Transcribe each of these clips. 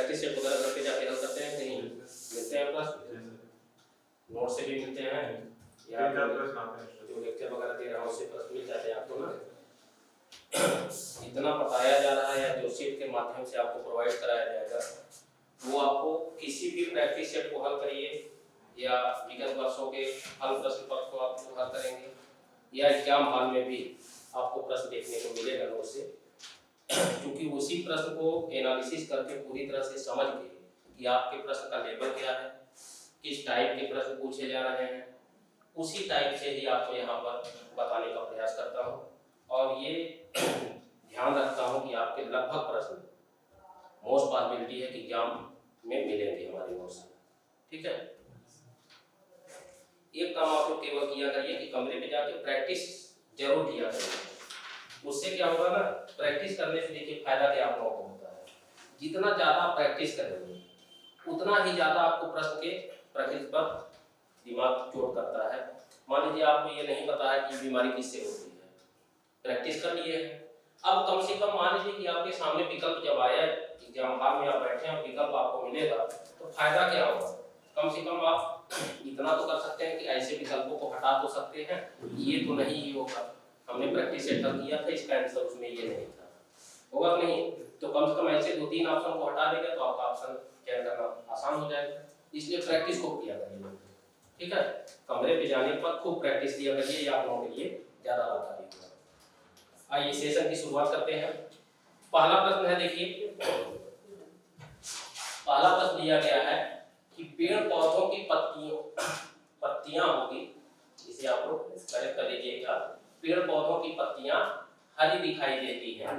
Practice set वगैरह घर पे जाके हल करते हैं कहीं मिलते हैं प्रश्न, नोट से भी मिलते हैं या जो लेक्चर वगैरह दे रहा हूँ उससे प्रश्न मिल जाते हैं आपको ना। इतना बताया जा रहा है या जो शीट के माध्यम से आपको प्रोवाइड कराया जाएगा वो आपको किसी भी प्रैक्टिस सेट को हल करिए या विगत वर्षों के हल प्रश्न पत्र को आप हल करेंगे या एग्जाम हॉल में भी आपको प्रश्न देखने को मिलेगा नोट से, क्योंकि उसी प्रश्न को एनालिसिस करके पूरी तरह से समझ के कि आपके प्रश्न का लेवल क्या है, किस टाइप के प्रश्न पूछे जा रहे हैं, उसी टाइप से ही आपको यहाँ पर बताने का प्रयास करता हूँ। और ये ध्यान रखता हूँ कि आपके लगभग प्रश्न मोस्ट पॉसिबिलिटी है कि एग्जाम में मिलेंगे हमारे नोट से, ठीक है। एक काम आप लोग केवल किया करिए कि कमरे में जाके प्रैक्टिस जरूर किया करिए। उससे क्या होगा ना, प्रैक्टिस करने से देखिए फायदा क्या आप लोगों को होता है, जितना ज्यादा आप प्रैक्टिस करेंगे उतना ही ज्यादा आपको प्रश्न के प्रकृति पर दिमाग चोट करता है। मान लीजिए आपको ये नहीं पता है कि बीमारी किससे होती है, प्रैक्टिस कर लिए है, अब कम से कम मान लीजिए कि आपके सामने विकल्प जब आया एग्जाम हॉल में आप बैठे हैं और विकल्प आपको मिलेगा तो फायदा क्या होगा, कम से कम आप इतना तो कर सकते हैं कि ऐसे विकल्पों को हटा तो सकते हैं, ये तो नहीं ही होगा, हमने प्रैक्टिस सेट कर किया था इसका आंसर उसमें ये नहीं था, होगा कि नहीं, तो कम से कम ऐसे 2-3 ऑप्शन को हटा देगा तो आपका ऑप्शन चयन करना आसान हो जाएगा। इसलिए प्रैक्टिस को किया करिए, ठीक है। कमरे पे जाने पर खूब प्रैक्टिस किया करिए, ये आप लोगों के लिए ज्यादा लाभकारी होगा। आइए सेशन की शुरुआत करते हैं। पहला प्रश्न है, देखिए पहला प्रश्न दिया गया है कि पेड़ पौधों की पत्तियां होगी, इसे आप लोग करेक्ट कर लीजिएगा, पेड़ पौधों की पत्तियां हरी दिखाई देती हैं,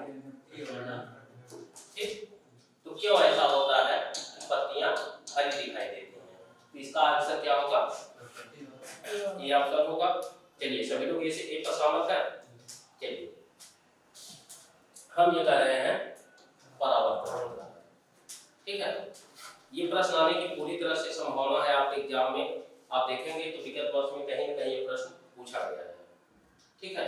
ठीक, तो क्यों ऐसा होता है कि पत्तियां हरी दिखाई देती हैं, तो इसका आंसर क्या होगा, ये आंसर होगा। चलिए सभी लोग इसे एक का सहमत है, चलिए हम ये कह रहे हैं परावर्तन, ठीक है। ये प्रश्न आने की पूरी तरह से संभावना है आपके एग्जाम में, आप देखेंगे तो विगत वर्ष में कहीं न कहीं ये प्रश्न पूछा गया है, ठीक है।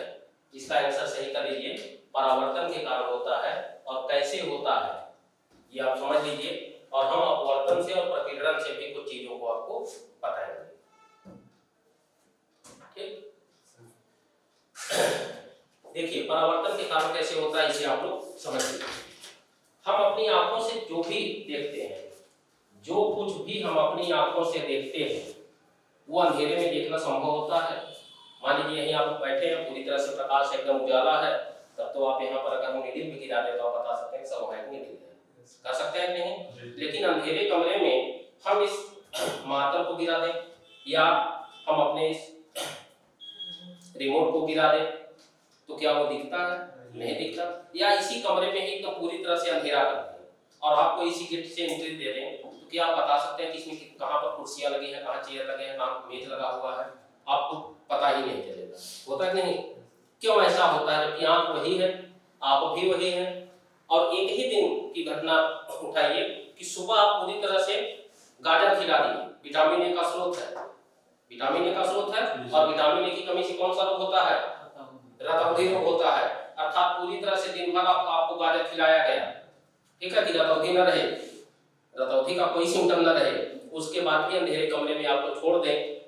इसका आंसर सही कर लीजिए, परावर्तन के कारण होता है और कैसे होता है ये आप समझ लीजिए, और हम अपवर्तन से और प्रतिकिरण से भी कुछ चीजों को आपको बताएंगे, ठीक। देखिए परावर्तन के कारण कैसे होता है इसे आप लोग समझ लीजिए। हम अपनी आंखों से जो भी देखते हैं, जो कुछ भी हम अपनी आंखों से देखते हैं वो अंधेरे में देखना संभव होता है। मान लीजिए यहीं आप बैठे हैं, पूरी तरह से प्रकाश एकदम उजाला है, तब तो आप यहाँ पर अगर हम नीडिल भी गिरा दें तो आप बता सकते हैं सब वहाँ नीडिल है, कर सकते हैं नहीं। लेकिन अंधेरे कमरे में हम इस मार्कर को गिरा दें या हम अपने इस रिमोट को गिरा दें तो क्या वो दिखता है, नहीं दिखता। या इसी कमरे में ही एकदम पूरी तरह से अंधेरा कर दें और आपको इसी गेट से एंट्री दे दें तो क्या आप बता सकते हैं कि इसमें कहाँ पर कुर्सियां लगी हैं, कहाँ चेयर लगे हैं, कहाँ मेज लगा हुआ है, आपको पता ही नहीं चलेगा, होता है नहीं। क्यों ऐसा होता है, जबकि आंख वही है, आप भी वही हैं। और एक ही दिन की घटना उठाइए कि सुबह आप पूरी तरह से गाजर खिला दिए, विटामिन ए का स्रोत है, विटामिन ए का स्रोत है, और विटामिन ए की कमी से कौन सा रोग होता है, रतौंधी रोग होता है। अर्थात पूरी तरह से दिन भर आपको गाजर खिलाया गया, ठीक है, कि रतौंधी न रहे, रतौंधी का कोई सिम्टम न रहे, उसके बाद भी अंधेरे कमरे में आपको छोड़ दें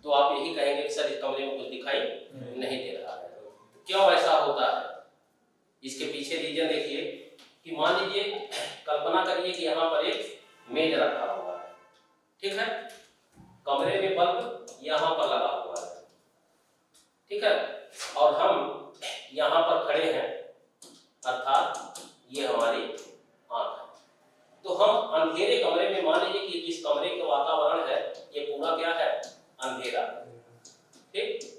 तो आप यही कहेंगे कि सर इस कमरे में कुछ दिखाई नहीं दे रहा है। क्यों ऐसा होता है, इसके पीछे रीजन देखिए कि मान लीजिए कल्पना करिए कि यहाँ पर एक मेज रखा हुआ है, ठीक है, कमरे में बल्ब यहाँ पर लगा हुआ है, ठीक है, और हम यहाँ पर खड़े हैं, अर्थात ये हमारी आंख है। तो हम अंधेरे कमरे में, मान लीजिए कि जिस कमरे का वातावरण है ये पूरा क्या है, अंधेरा, ठीक।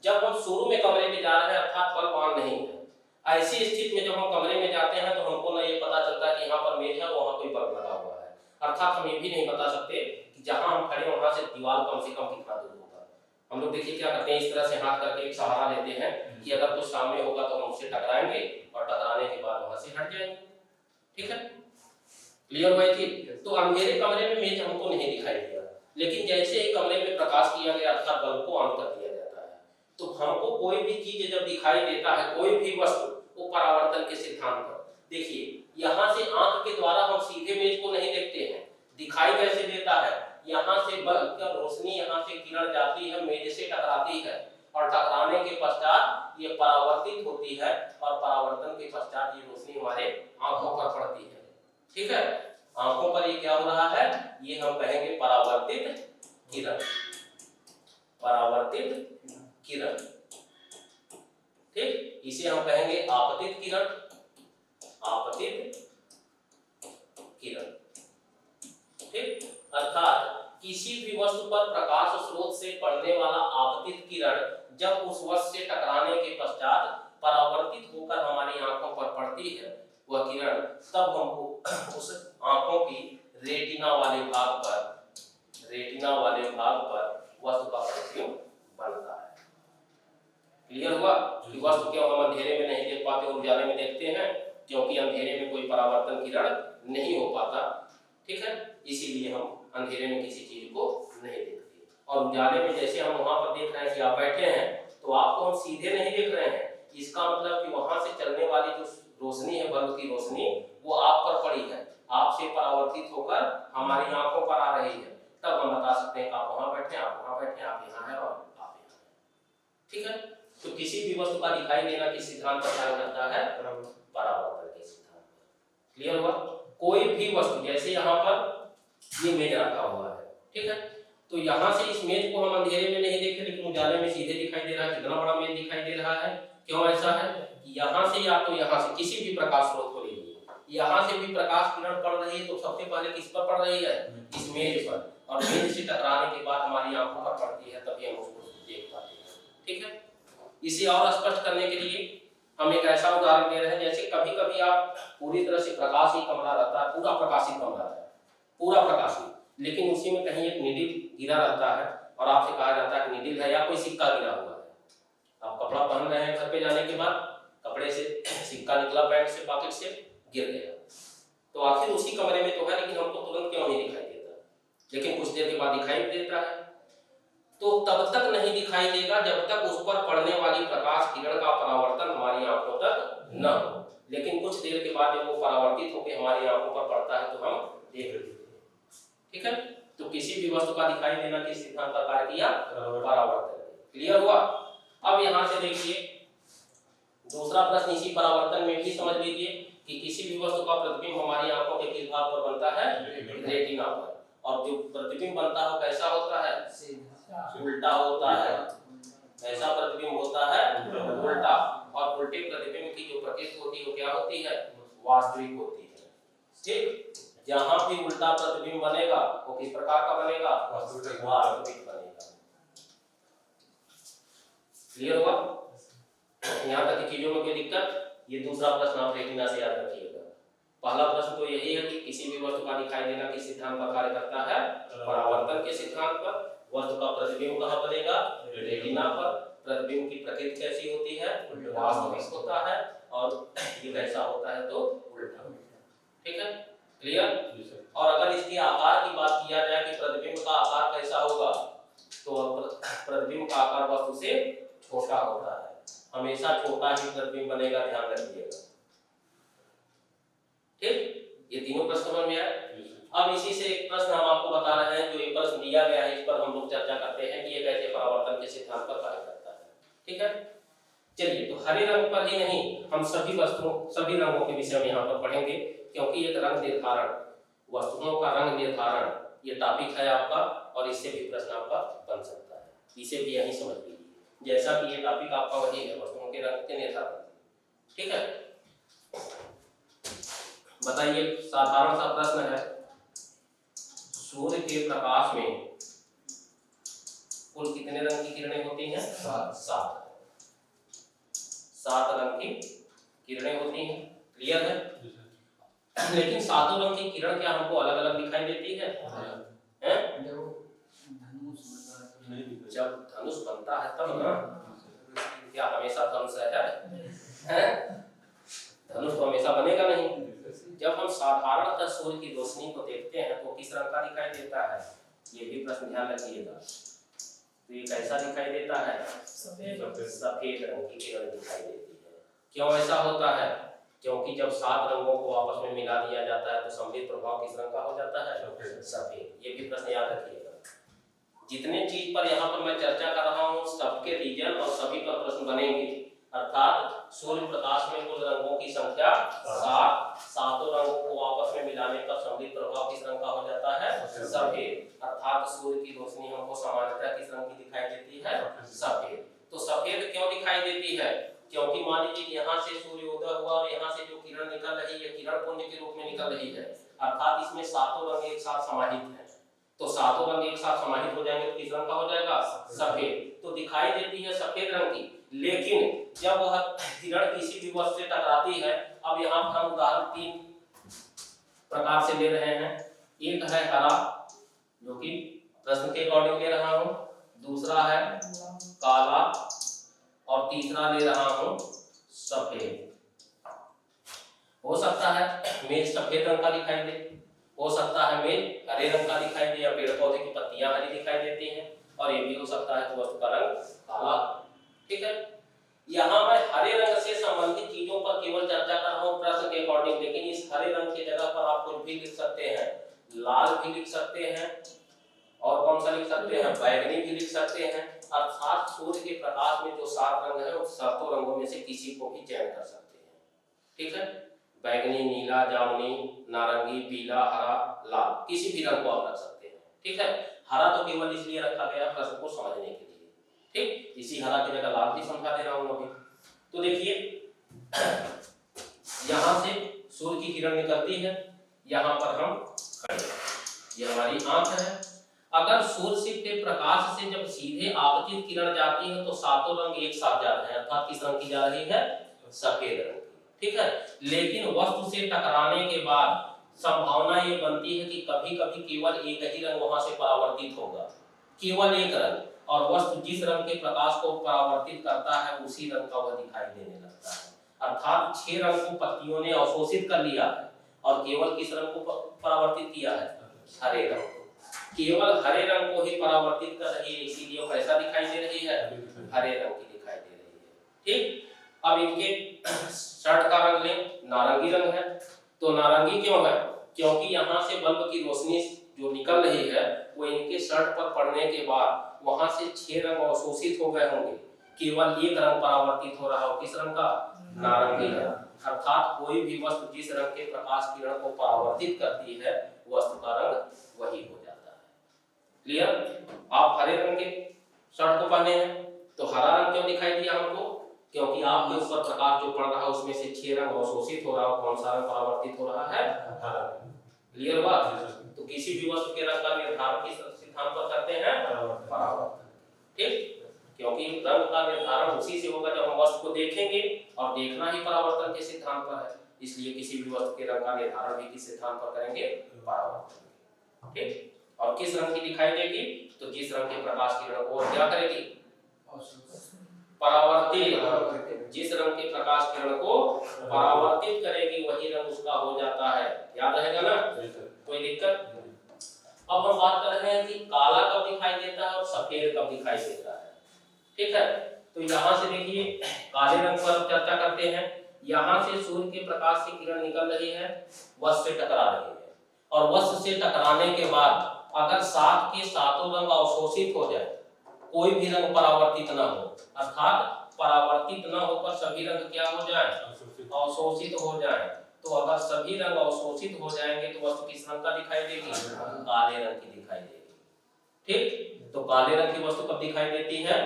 जब हम शुरू में कमरे में जा रहे हैं अर्थात बल्ब ऑन नहीं है, ऐसी स्थिति में जब हम कमरे में जाते हैं तो हमको ना ये पता चलता है कि यहाँ पर मेज है वहाँ कोई बल्ब लगा हुआ है, अर्थात हम ये भी नहीं बता सकते कि जहाँ हम खड़े वहाँ से दीवार कम से कम कितना दूर होगा। हम लोग देखिए क्या करते हैं, इस तरह से हाथ करके एक सहारा लेते हैं कि अगर कुछ सामने होगा तो हम उससे टकराएंगे और टकराने के बाद वहाँ से हट जाएंगे, ठीक है, क्लियर हुआ चीज। तो अंधेरे कमरे में मेज हमको नहीं दिखाई दिया, लेकिन जैसे ही कमरे में प्रकाश किया गया अर्थात बल्ब को ऑन कर दिया जाता है तो हमको कोई भी चीज जब दिखाई देता है, कोई भी वस्तु, वो परावर्तन के सिद्धांत पर, देखिए यहाँ से आंख के द्वारा हम सीधे मेज को नहीं दिखाई कैसे देता है, यहाँ से बल्ब का रोशनी, यहाँ से किरण जाती है, मेज से टकराती है और टकराने के पश्चात ये परावर्तित होती है और परावर्तन के पश्चात ये रोशनी हमारे आंखों पर पड़ती है। ठीक है, आंखों पर ये क्या हो रहा है, ये हम कहेंगे परावर्तित किरण, परावर्तित किरण। ठीक, इसे हम कहेंगे आपतित किरण, आपतित किरण। ठीक, अर्थात किसी भी वस्तु पर प्रकाश स्रोत से पड़ने वाला आपतित किरण जब उस वस्तु से टकराने के पश्चात परावर्तित होकर हमारी आंखों पर पड़ती है वह किरण, तब हमको उस आंखों की रेटिना वाले भाग पर, रेटिना वाले भाग पर वस्तु का प्रतिबिंब बनता है। क्लियर हुआ कि वस्तु को हम अंधेरे में नहीं देख पाते, उजाले में देखते हैं, क्योंकि अंधेरे में कोई परावर्तन किरण नहीं हो पाता। ठीक है, इसीलिए हम अंधेरे में किसी चीज को नहीं देखते। और उजाले में जैसे हम वहां पर देख रहे हैं कि आप बैठे हैं तो आपको हम सीधे नहीं देख रहे हैं, इसका मतलब कि वहां से चलने वाली जो रोशनी है, बल्ब की रोशनी, वो आप पर पड़ी है, आपसे परावर्तित होकर हमारी आंखों पर आ रही है। तब हम बता सकते हैं कि आप वहां बैठे, आप वहां बैठे, आप यहाँ हैं और आप यहाँ हैं। ठीक है, तो किसी भी वस्तु का दिखाई देना किस सिद्धांत पर कार्य करता है, परावर्तन के सिद्धांत पर। क्लियर हुआ? कोई भी वस्तु, जैसे यहाँ पर ये मेज रखा हुआ है, ठीक है, तो यहाँ से इस मेज को हम अंधेरे में नहीं देखे लेकिन उजाले में सीधे दिखाई दे रहा है। कितना बड़ा मेज दिखाई दे रहा है, क्यों ऐसा है कि यहाँ से या तो यहाँ से किसी भी प्रकाश स्रोत को लीजिए, यहाँ से भी प्रकाश किरण पड़ रही है तो सबसे पहले किस पर पड़ रही है, इस मेज पर, और मेज से टकराने के बाद हमारी आंखों पर पड़ती है, तभी हम उसको देख पाते हैं। ठीक है, इसे और स्पष्ट करने के लिए हम एक ऐसा उदाहरण दे रहे हैं, जैसे कभी कभी आप पूरी तरह से प्रकाशित कमरा रहता है, पूरा प्रकाशित कमरा है, पूरा प्रकाशित, लेकिन उसी में कहीं एक नीडल गिरा रहता है और आपसे कहा जाता है कि नीडल है या कोई सिक्का गिरा हुआ है। आप कपड़ा पहन रहे हैं, घर पे जाने के बाद कपड़े से सिक्का निकला, पैंट से पॉकेट से गिर गया, तो आखिर उसी कमरे में तो है, लेकिन हमको तुरंत क्यों नहीं दिखाई देता, लेकिन कुछ देर के बाद दिखाई देता है। तो तब तक नहीं दिखाई देगा जब तक उस पर पड़ने वाली प्रकाश किरण का परावर्तन हमारी आंखों तक न हो, लेकिन कुछ देर के बाद जब वो परावर्तित होकर हमारी आंखों पर पड़ता है तो हम देख लेते हैं। ठीक है, तो किसी भी वस्तु का दिखाई देना किस सिद्धांत का कार्य किया, परावर्तन। क्लियर हुआ? अब यहाँ से देखिए दूसरा प्रश्न इसी परावर्तन में भी समझ लीजिए कि किसी भी वस्तु का प्रतिबिंब हमारी आंखों के किस भाग पर बनता है, रेटिना पर, और जो प्रतिबिंब बनता है कैसा होता है, उल्टा होता है। ऐसा प्रतिबिंब होता है उल्टा, और उल्टे प्रतिबिंब की जो प्रकृति होती है वो क्या होती है, वास्तविक होती है। ठीक, जहां भी उल्टा प्रतिबिंब बनेगा वो किस प्रकार का बनेगा, वास्तविक बनेगा। क्लियर हुआ? यहाँ तक की चीजों में कोई दिक्कत? ये दूसरा प्रश्न आप रेटिना से याद रखिएगा। पहला प्रश्न तो यही है कि किसी भी वस्तु का दिखाई देना किस सिद्धांत पर कार्य करता है, परावर्तन के सिद्धांत पर। वस्तु का प्रतिबिंब कहाँ बनेगा, रेटिना पर। प्रतिबिंब की प्रकृति कैसी होती है, वास्तविक होता है, और ये कैसा होता है तो उल्टा। ठीक है, क्लियर? और अगर इसके आकार की बात किया जाए कि प्रतिबिंब का आकार कैसा होगा, तो प्रतिबिंब का आकार वस्तु से छोटा होता है, हमेशा छोटा ही प्रतिबिंब बनेगा, ध्यान रखिएगा। ठीक, ये तीनों प्रश्न समझ में आए। अब इसी से एक प्रश्न हम आपको बता रहे हैं, जो एक प्रश्न दिया गया है, इस पर हम लोग चर्चा करते हैं कि ये कैसे परावर्तन के सिद्धांत पर कार्य करता है। ठीक है, चलिए, तो हरे रंग पर ही नहीं, हम सभी वस्तुओं, सभी रंगों के विषय में यहाँ पर पढ़ेंगे, क्योंकि एक रंग निर्धारण, वस्तुओं का रंग निर्धारण, ये टॉपिक है आपका, और इससे भी प्रश्न आपका बन सकता है। इसे भी यही समझ लीजिए, जैसा कि ये टॉपिक आपका वही है, वस्तुओं के रंग के निर्धारण। ठीक है, बताइए, साधारण सा प्रश्न है, सूर्य के प्रकाश में कुल कितने रंग की किरणें होती हैं? 7 रंग की किरणें होती हैं। क्लियर है? लेकिन 7 रंग की किरण क्या हमको अलग अलग दिखाई देती है? जब धनुष बनता है तब ना, क्या हमेशा धनुष है? धनुष तो हमेशा बनेगा नहीं। जब हम साधारणतः सूर्य की रोशनी को देखते हैं तो किस रंग का दिखाई देता है, ये भी प्रश्न ध्यान रखिएगा। तो ये कैसा दिखाई देता है? सफेद रंग की किरण दिखाई देती है। क्यों ऐसा होता है? क्योंकि जब 7 रंगों को आपस में मिला दिया जाता है तो सम्मिलित प्रभाव किस रंग का हो जाता है? सफेद। ये भी प्रश्न याद रखिएगा। जितने चीज पर यहाँ पर मैं चर्चा कर रहा हूँ सबके रीजन और सभी पर प्रश्न बनेंगे। अर्थात सूर्य प्रकाश में कुल रंगों की संख्या 7, सातों रंगों को आपस में मिलाने का सम्मिलित प्रभाव किस रंग का हो जाता है? सफेद। अर्थात सूर्य की रोशनी हमको सामान्यतः किस रंग की दिखाई देती है? सफेद। तो सफेद क्यों दिखाई देती है? क्योंकि मान लीजिए यहाँ से सूर्योदय हुआ और यहाँ से जो किरण निकल रही है किरण पुंज के रूप में निकल रही है, अर्थात इसमें सातों रंग एक साथ समाहित हैं। तो सातों रंग एक साथ समाहित हो जाएंगे तो किस रंग का हो जाएगा? सफेद। तो दिखाई देती है सफेद रंग की। लेकिन जब वह किरण किसी भी वस्तु से टकराती है, अब यहाँ पर हम उदाहरण 3 प्रकार से ले रहे हैं। एक है हरा, जो कि प्रश्न के अकॉर्डिंग ले रहा हूँ, दूसरा है काला और तीसरा ले रहा हूँ सफेद। हो सकता है मेघ सफेद रंग का दिखाई दे, हो सकता है मेघ हरे रंग का दिखाई दे, या पेड़ पौधे की पत्तियां हरी दिखाई देती हैं, और ये भी हो सकता है कि वस्तु का रंग काला। ठीक है, यहाँ मैं हरे रंग से संबंधित चीजों पर केवल चर्चा कर रहा हूँ प्रश्न के अकॉर्डिंग, लेकिन इस हरे रंग की जगह पर आप कुछ भी लिख सकते हैं, लाल भी लिख सकते हैं, और कौन सा लिख सकते हैं? बैगनी भी लिख सकते हैं। अर्थात सूर्य के प्रकाश में जो 7 रंग है उस सातों रंगों में से किसी को भी चयन कर सकते हैं। ठीक है, बैगनी, नीला, जामुनी, नारंगी, पीला, हरा, लाल, किसी भी रंग को आप रख सकते हैं। ठीक है, हरा तो केवल इसलिए रखा गया प्रश्न को समझने के लिए। ठीक, इसी हरा की जगह लाल भी समझा दे रहा हूं अभी। तो देखिए यहां से सूर्य की किरण निकलती है, यहां पर हम खड़े, ये हमारी आंख है। अगर सूर्य के प्रकाश से जब सीधे आपतित किरण जाती है तो सातों रंग एक साथ जा रहे हैं, अर्थात किस रंग की जा रही है? सफेद रंग। ठीक है, लेकिन वस्तु से टकराने के बाद संभावना ये बनती है कि कभी कभी केवल एक ही रंग वहां से परावर्तित होगा, केवल एक रंग, और वस्तु जिस रंग के प्रकाश को परावर्तित करता है उसी रंग का वह दिखाई देने लगता है। अर्थात 6 रंग को पत्तियों ने अवशोषित कर लिया है और केवल किस रंग को परावर्तित किया है? हरे रंग को। केवल हरे रंग को ही परावर्तित कर रही है, इसीलिए कैसा दिखाई दे रही है? हरे रंग की दिखाई दे रही है। ठीक, अब इनके शर्ट का रंग लें, नारंगी रंग है। तो नारंगी क्यों है? क्योंकि यहाँ से बल्ब की रोशनी जो निकल रही है वो इनके शर्ट पर पड़ने के बाद वहां से 6 रंग अवशोषित हो गए होंगे, केवल एक रंग परावर्तित हो रहा हो, किस रंग का? नारंगी रंग। अर्थात कोई भी वस्तु जिस रंग के प्रकाश किरण को परावर्तित करती है वस्तु का रंग वही हो जाता है। क्लियर? आप हरे रंग के शर्ट को पहने हैं तो हरा रंग क्यों दिखाई दिया हमको? क्योंकि आपके ऊपर प्रकाश जो पड़ रहा है उसमें से 6 रंग अवशोषित हो रहा है, कौन सा रंग परावर्तित हो रहा है? हरा। क्लियर बात? तो किसी भी वस्तु के रंग का निर्धारण किस सिद्धांत पर करते हैं? परावर्तन। ठीक, क्योंकि रंग का निर्धारण उसी से होगा जब हम वस्तु को देखेंगे, और देखना ही परावर्तन के सिद्धांत पर है, इसलिए किसी भी वस्तु के रंग का निर्धारण भी किस सिद्धांत पर करेंगे? परावर्तन। ठीक, और किस रंग की दिखाई देगी? तो जिस रंग के प्रकाश किरण को क्या करेगी? परावर्तित। जिस रंग के प्रकाश किरण को परावर्तित करेगी वही रंग उसका हो जाता है। याद रहेगा ना? कोई दिक्कत? अब हम बात कर रहे हैं कि काला कब दिखाई देता है और सफेद कब दिखाई देता है। ठीक है, तो यहाँ से देखिए काले रंग पर चर्चा करते हैं। यहाँ से सूर्य के प्रकाश की किरण निकल रही है, वस्तु से टकरा रही है, और वस्तु से टकराने के बाद अगर 7 के सातों रंग अवशोषित हो जाए, कोई भी रंग परावर्तित न हो, अर्थात परावर्तित न होकर सभी रंग क्या हो जाए? अवशोषित हो जाए। तो अगर सभी रंग अवशोषित हो जाएंगे तो वस्तु किस रंग का दिखाई देगी? काले रंग की दिखाई देगी। ठीक, तो काले रंग की वस्तु कब दिखाई देती है?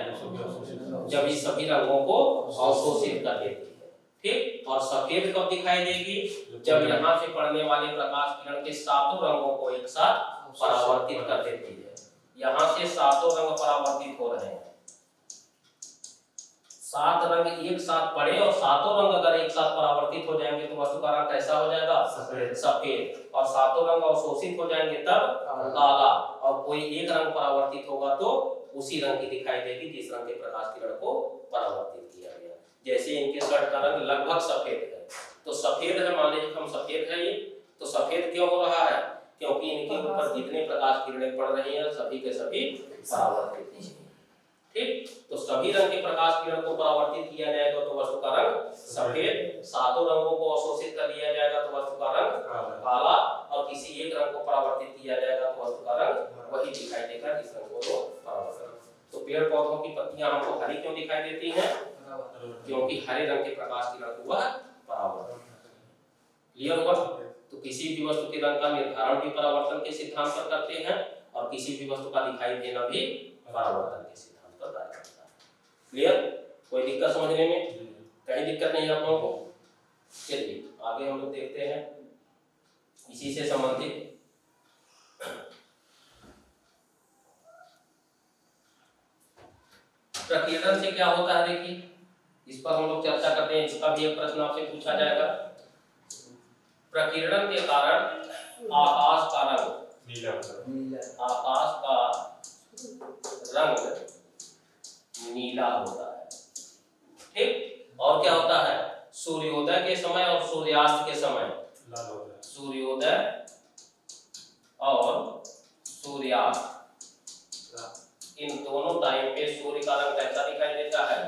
जब इस सभी रंगों को अवशोषित कर देती है। ठीक, और सफेद कब दिखाई देगी? जब यहाँ से पड़ने वाले प्रकाश किरण के सातों रंगों को एक साथ परावर्तित कर देती है। यहाँ से सातों रंग परावर्तित हो रहे हैं, 7 रंग एक साथ पड़े और सातों रंग अगर एक साथ परावर्तित हो जाएंगे तो वस्तु का रंग कैसा हो जाएगा? सफेद। और सातों रंग अवशोषित हो जाएंगे तब काला, और कोई एक रंग परावर्तित होगा तो उसी रंग की दिखाई देगी जिस रंग के प्रकाश किरण को परावर्तित किया गया। जैसे इनके शर्ट का रंग लगभग सफेद है, तो सफेद है, मान लीजिए हम सफेद है ये, तो सफेद क्यों हो रहा है? क्योंकि इनके ऊपर जितने प्रकाश किरणें पड़ रही हैं सभी के सभी परावर्तित हैं। ठीक। तो सभी रंग के प्रकाश किरण को परावर्तित किया जाएगा तो वस्तु का रंग सफेद, सातों रंगों को अवशोषित कर लिया जाएगा तो वस्तु का रंग काला, और किसी एक रंग को परावर्तित किया जाएगा तो वस्तु का रंग वही दिखाई देगा जिस रंग को परावर्तित। तो पेड़ पौधों की पत्तियां हमको हरी क्यों दिखाई देती हैं? क्योंकि हरे रंग के प्रकाश किरण को वह परावर्तित। क्लियर हुआ? तो किसी भी वस्तु के रंग का निर्धारण भी परावर्तन के सिद्धांत पर करते हैं और किसी भी वस्तु का दिखाई देना भी परावर्तन के सिद्धांत पर कार्य करता है। क्लियर? कोई दिक्कत समझने में? कहीं दिक्कत नहीं है आप लोगों को? चलिए आगे हम लोग देखते हैं इसी से संबंधित प्रकीर्णन से क्या होता है। देखिए इस पर हम लोग चर्चा करते हैं, इसका भी एक प्रश्न आपसे पूछा जाएगा। प्रकीर्णन के कारण आकाश का रंग नीला होता है, आकाश का रंग नीला होता है, ठीक। और क्या होता है? सूर्योदय के समय और सूर्यास्त के समय लाल होता है। सूर्योदय और सूर्यास्त इन दोनों टाइम पे सूर्य का रंग कैसा दिखाई देता है?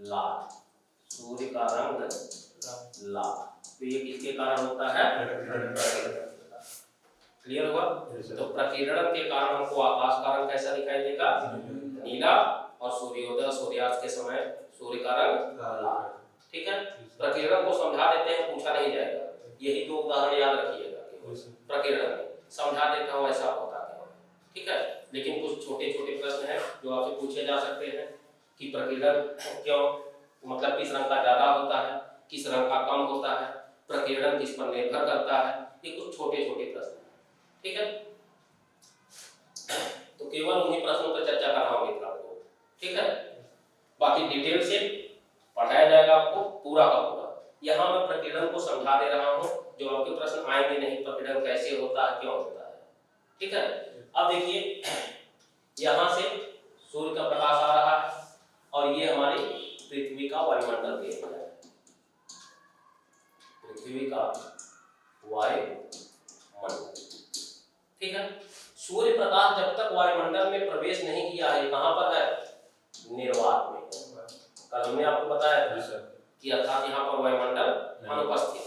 लाल। सूर्य का रंग लाल। तो ये किसके कारण होता है? क्लियर हुआ? तो प्रकीर्णन के कारण हमको आकाश का रंग कैसा दिखाई देगा? नीला, और सूर्योदय सूर्यास्त के समय सूर्य का रंग लाल, ठीक है। प्रकीर्णन को समझा देते हैं, पूछा नहीं जाएगा, यही दो उदाहरण याद रखिएगा। प्रकीर्णन में समझा देता हूँ ऐसा होता है, ठीक है। लेकिन कुछ छोटे छोटे प्रश्न हैं जो आपसे पूछे जा सकते हैं कि प्रकीर्णन क्यों, मतलब किस रंग का ज्यादा होता है, किस रंग का कम होता है, प्रकीर्णन किस पर निर्भर करता है, ये कुछ छोटे छोटे प्रश्न हैं, ठीक है। तो केवल उन्हीं प्रश्नों पर चर्चा कर रहा हूँ मित्रों को, ठीक है। बाकी डिटेल से पढ़ाया जाएगा आपको पूरा का पूरा। यहाँ मैं प्रकीर्णन को समझा दे रहा हूँ, जो आपके प्रश्न आएंगे नहीं प्रकीर्णन कैसे होता है, क्यों होता है, ठीक है। अब देखिए यहाँ से सूर्य का प्रकाश आ रहा है और ये हमारी पृथ्वी का वायुमंडल दिया गया है, पृथ्वी का वायुमंडल, ठीक है। सूर्य प्रकाश जब तक वायुमंडल में प्रवेश नहीं किया है, कहां पर है? निर्वात में। कल हमने आपको बताया था कि अर्थात यहाँ पर वायुमंडल अनुपस्थित।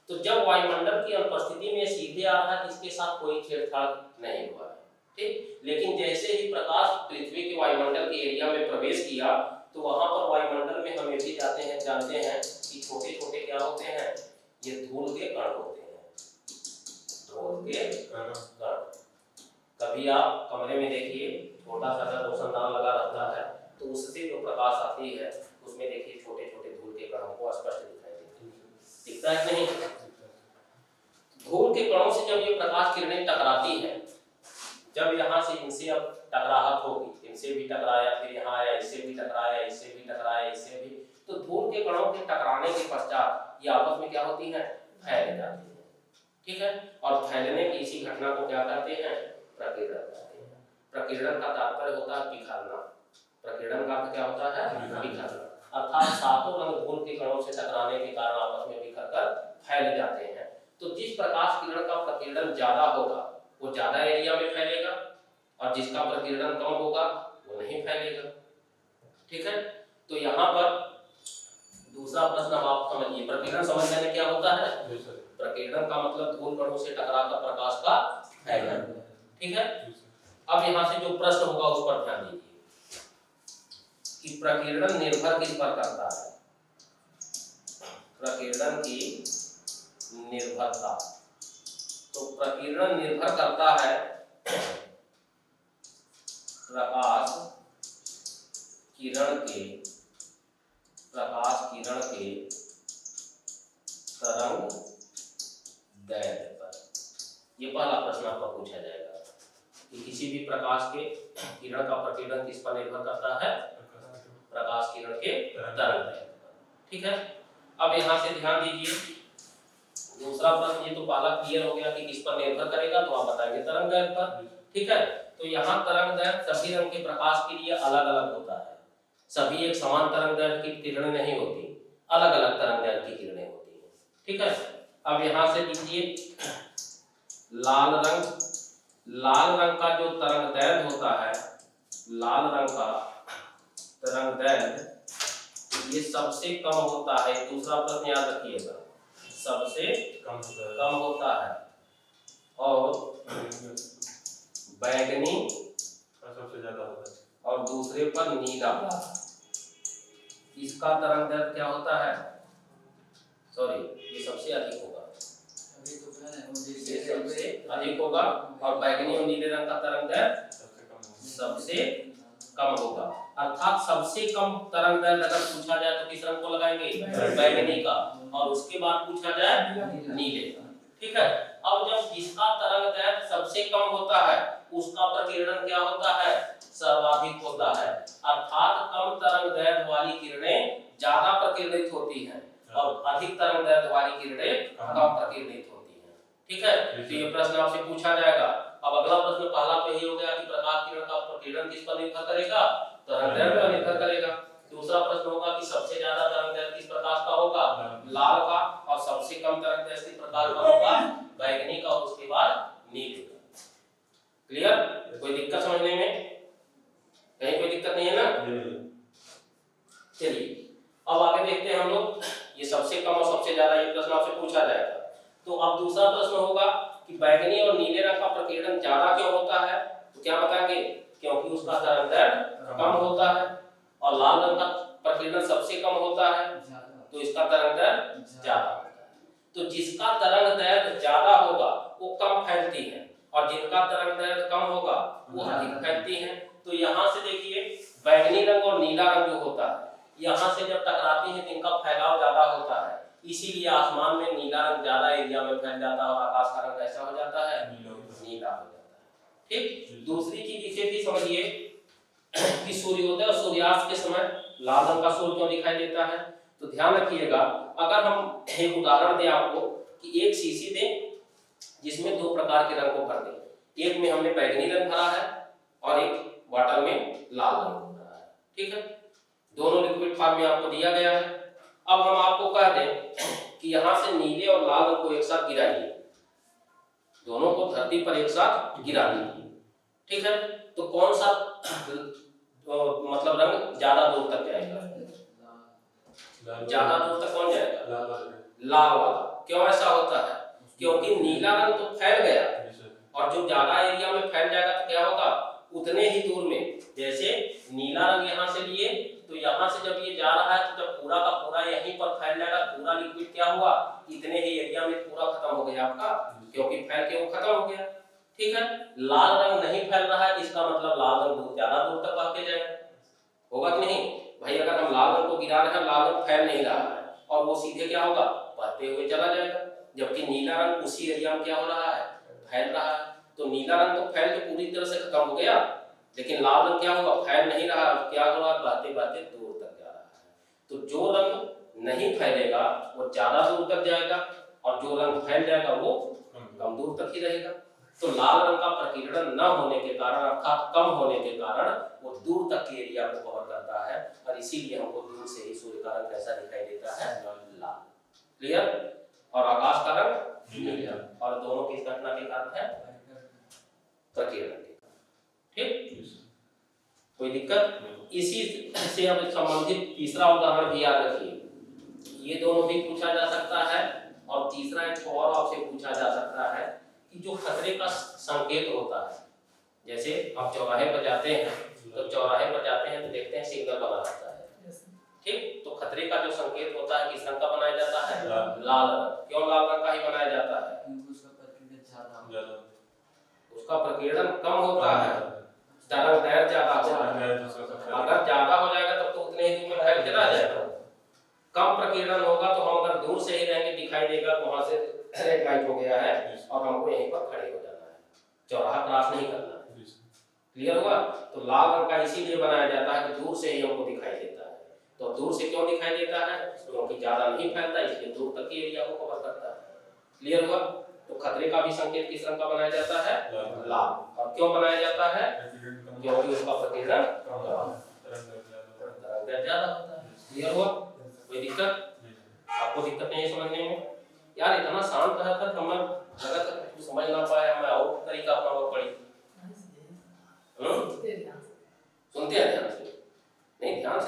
तो जब वायुमंडल की अनुपस्थिति में सीधे आ रहा है, इसके साथ कोई छेड़छाड़ नहीं हुआ है, ठीक। लेकिन जैसे ही प्रकाश पृथ्वी के वायुमंडल के एरिया में प्रवेश किया तो वहां पर वायुमंडल में हम ये भी जानते हैं कि छोटे छोटे क्या होते हैं? ये धूल के कण होते हैं, धूल के कण। कभी आप कमरे में देखिए छोटा सा रोशनदान लगा रहता है तो उससे जो प्रकाश आती है उसमें देखिए छोटे छोटे धूल के कणों को स्पष्ट दिखाई दिखता है नहीं? धूल के कणों से जब ये प्रकाश किरणें टकराती है, जब यहाँ से इनसे अब टकराहट होगी, इनसे भी टकराया, फिर यहाँ आया, इससे भी टकराया, इससे भी टकराया, इससे भी, तो धूल के कणों के टकराने के पश्चात ये आपस में क्या होती है? फैल जाती है, ठीक है। और फैलने की इसी घटना को क्या कहते हैं? प्रकीर्णन कहते हैं। प्रकीर्णन का तात्पर्य होता है बिखरना। प्रकीर्णन का क्या होता है? बिखरना, अर्थात सातों रंग धूल के कणों से टकराने के कारण आपस में बिखरकर फैल जाते हैं। तो जिस प्रकाश किरण का प्रकीर्णन ज्यादा होगा वो ज्यादा एरिया में फैलेगा, और जिसका प्रकीर्णन कम होगा वो नहीं फैलेगा, ठीक है। तो यहाँ पर दूसरा प्रश्न आप समझिए, प्रकीर्णन समझने में क्या होता है? प्रकीर्णन का मतलब धूल कणों से टकराकर प्रकाश का फैलना, ठीक है। अब यहाँ से जो प्रश्न होगा उस पर ध्यान दीजिए कि प्रकीर्णन निर्भर किस पर करता है? प्रकीर्णन की निर्भरता, तो प्रकीर्णन निर्भर करता है प्रकाश किरण के तरंग दैर्घ्य पर। ये पहला प्रश्न आपका पूछा जाएगा कि किसी भी प्रकाश के किरण का प्रकीर्णन किस पर निर्भर करता है? प्रकाश किरण के तरंग दैर्घ्य पर, ठीक है। अब यहाँ से ध्यान दीजिए, दूसरा प्रश्न, ये तो पहला क्लियर हो गया कि किस पर निर्भर करेगा, तो आप बताएंगे तरंग दैर्घ्य पर, ठीक है। तो यहाँ तरंग दैर्घ्य सभी रंग के प्रकाश के लिए अलग अलग होता है, सभी एक समान तरंग दैर्घ्य की किरणें नहीं होती, अलग अलग तरंग दैर्घ्य की किरणें होती हैं, ठीक है। अब यहाँ से लीजिए लाल रंग का जो तरंग दैर्घ्य होता है, लाल रंग का तरंगदैर्घ्य ये सबसे कम होता है, दूसरा प्रश्न याद रखिएगा, सबसे कम होता है और बैगनी सबसे ज्यादा होता है और दूसरे पर नीला। इसका तरंगदैर्घ्य क्या होता है, सॉरी ये सबसे अधिक होगा, ये सबसे अधिक होगा और बैगनी और नीले रंग का तरंगदैर्घ्य सबसे कम होगा। अर्थात सबसे कम तरंगदैर्घ्य अगर पूछा जाए तो किस रंग को लगाएंगे, बैगनी का, और उसके बाद पूछा जाए नीले का। ठीक है, अब जब जिसका तरंगदैर्घ्य सबसे कम होता है उसका प्रकीर्णन क्या होता है, सर्वाधिक होता है। अर्थात कम तरंगदैर्घ्य वाली किरणें ज्यादा प्रकीर्णित होती हैं और अधिक तरंगदैर्घ्य वाली किरणें कम प्रकीर्णित होती हैं। ठीक है, तो ये प्रश्न आपसे पूछा जाएगा। अब अगला प्रश्न पहला तो यही हो गया कि प्रकाश किरण का प्रकीर्णन किस पर निर्भर करेगा, तरंगदैर्घ्य पर निर्भर करेगा। दूसरा प्रश्न होगा कि सबसे ज्यादा तरंगदैर्घ्य किस प्रकाश का होगा, लाल का, और सबसे कम तरंगदैर्घ्य किस प्रकाश का होगा, बैगनी का, और उसके बाद नीले का। क्लियर, कोई दिक्कत समझने में, कहीं कोई दिक्कत नहीं है ना? चलिए अब आगे देखते हैं हम लोग, ये सबसे कम और सबसे ज्यादा ये प्रश्न आपसे पूछा जाएगा। तो अब दूसरा प्रश्न होगा कि बैगनी और नीले रंग का प्रकीर्णन ज्यादा क्यों होता है, तो क्या बताएंगे, क्योंकि उसका तरंगदैर्घ्य कम होता है, और लाल रंग का प्रकीर्णन सबसे कम होता है तो इसका तरंगदैर्घ्य ज्यादा होता है। तो जिसका तरंगदैर्घ्य ज्यादा होगा वो कम फैलती है और जिनका तरंगदैर्घ्य कम होगा वो अधिक फैलती है। तो यहाँ से देखिए बैगनी रंग और नीला रंग जो होता है यहाँ से जब टकराती है तो इनका फैलाव ज्यादा होता है, इसीलिए आसमान में नीला रंग ज्यादा एरिया में फैल जाता है और आकाश का रंग कैसा हो जाता है, नीला हो जाता है। ठीक, दूसरी चीज इसे भी समझिए कि सूर्योदय और सूर्यास्त के समय लाल रंग का सूर्य क्यों दिखाई देता है। तो ध्यान रखिएगा, अगर हम एक उदाहरण दें आपको कि एक शीशी दें जिसमें दो प्रकार के रंग को भर दें, एक में हमने बैगनी रंग भरा है और एक वाटर में लाल रंग भरा है। ठीक है, दोनों लिक्विड फॉर्म में आपको दिया गया है। अब हम आपको कह दें कि यहाँ से नीले और लाल रंग को एक साथ गिराइए, दोनों को धरती पर एक साथ गिरा दीजिए। ठीक है, तो कौन सा मतलब रंग ज्यादा दूर तक जाएगा, ज्यादा दूर तक कौन जाएगा, लाल वाला। क्यों ऐसा होता है, क्योंकि नीला रंग तो फैल गया और जो ज्यादा एरिया में फैल जाएगा तो क्या होगा, उतने ही दूर में, जैसे नीला रंग यहाँ से लिए तो यहाँ से जब ये जा रहा है तो जब पूरा का पूरा यहीं पर फैल जाएगा, पूरा लिक्विड क्या हुआ, इतने ही एरिया में पूरा खत्म हो गया आपका, क्योंकि फैल के वो खत्म हो गया। ठीक है, लाल रंग नहीं फैल रहा है, इसका मतलब लाल रंग ज्यादा दूर तक बह के जाएगा, होगा कि नहीं भाई। अगर हम लाल रंग को गिरा रहे हैं, लाल रंग फैल नहीं रहा है और वो सीधे क्या होगा, बहते हुए चला जाएगा, जबकि नीला रंग उसी एरिया में क्या हो रहा है, फैल रहा है। तो नीला रंग तो फैल के पूरी तरह से खत्म हो गया, लेकिन लाल रंग क्या हुआ, फैल नहीं रहा, क्या हो रहा है, बहते बहते दूर तक जा रहा है। तो जो रंग नहीं फैलेगा वो ज्यादा दूर तक जाएगा और जो रंग फैल जाएगा वो कम दूर तक ही रहेगा। तो लाल रंग का प्रकीर्णन न होने के कारण, अर्थात कम होने के कारण, वो दूर तक के एरिया को कवर करता है और इसीलिए हमको दूर से ही सूर्य का रंग कैसा दिखाई देता है, लाल। क्लियर, और आकाश का रंग नीला, और दोनों किस घटना के कारण है, प्रकीर्णन के कारण। ठीक, कोई दिक्कत? इसी से अब संबंधित तीसरा उदाहरण भी याद रखिए, ये दोनों भी पूछा जा सकता है और तीसरा एक और आपसे पूछा जा सकता है कि जो खतरे का संकेत होता है, जैसे आप चौराहे पर जाते हैं तो चौराहे पर जाते हैं तो देखते हैं सिग्नल बना रहता है। ठीक, तो खतरे का जो संकेत होता है किस रंग का बनाया जाता है, लाल रंग। क्यों लाल रंग का ही बनाया जाता है, उसका प्रकीर्णन कम होता है, तरंगदैर्घ्य ज्यादा होता है। अगर ज्यादा हो जाएगा तब तो उतने ही दूर में फैल चला जाएगा, कम प्रकीर्णन होगा तो हम अगर दूर से ही रहेंगे दिखाई देगा वहां से रेड लाइट हो गया है और हमको यहीं पर खड़े हो जाना है, चौराहा क्रॉस नहीं करना है। क्लियर हुआ? तो लाल रंग का इसीलिए बनाया जाता है कि दूर से ही हमको दिखाई देता है। तो दूर से क्यों दिखाई देता है, क्योंकि ज्यादा नहीं फैलता, इसलिए दूर तक के एरिया को कवर करता है। क्लियर हुआ? तो खतरे का भी संकेत किस रंग का बनाया जाता है, लाल। और क्यों बनाया जाता है, क्योंकि उसका प्रकीर्णन ज्यादा होता है। क्लियर हुआ? कोई दिक्कत? आपको दिक्कत नहीं है समझने में? यार इतना शांत रहा था, हमें लगा था कुछ समझ ना पाया, हमें और तरीका अपनाना पड़ी। सुनते हैं ध्यान से? नहीं, ध्यान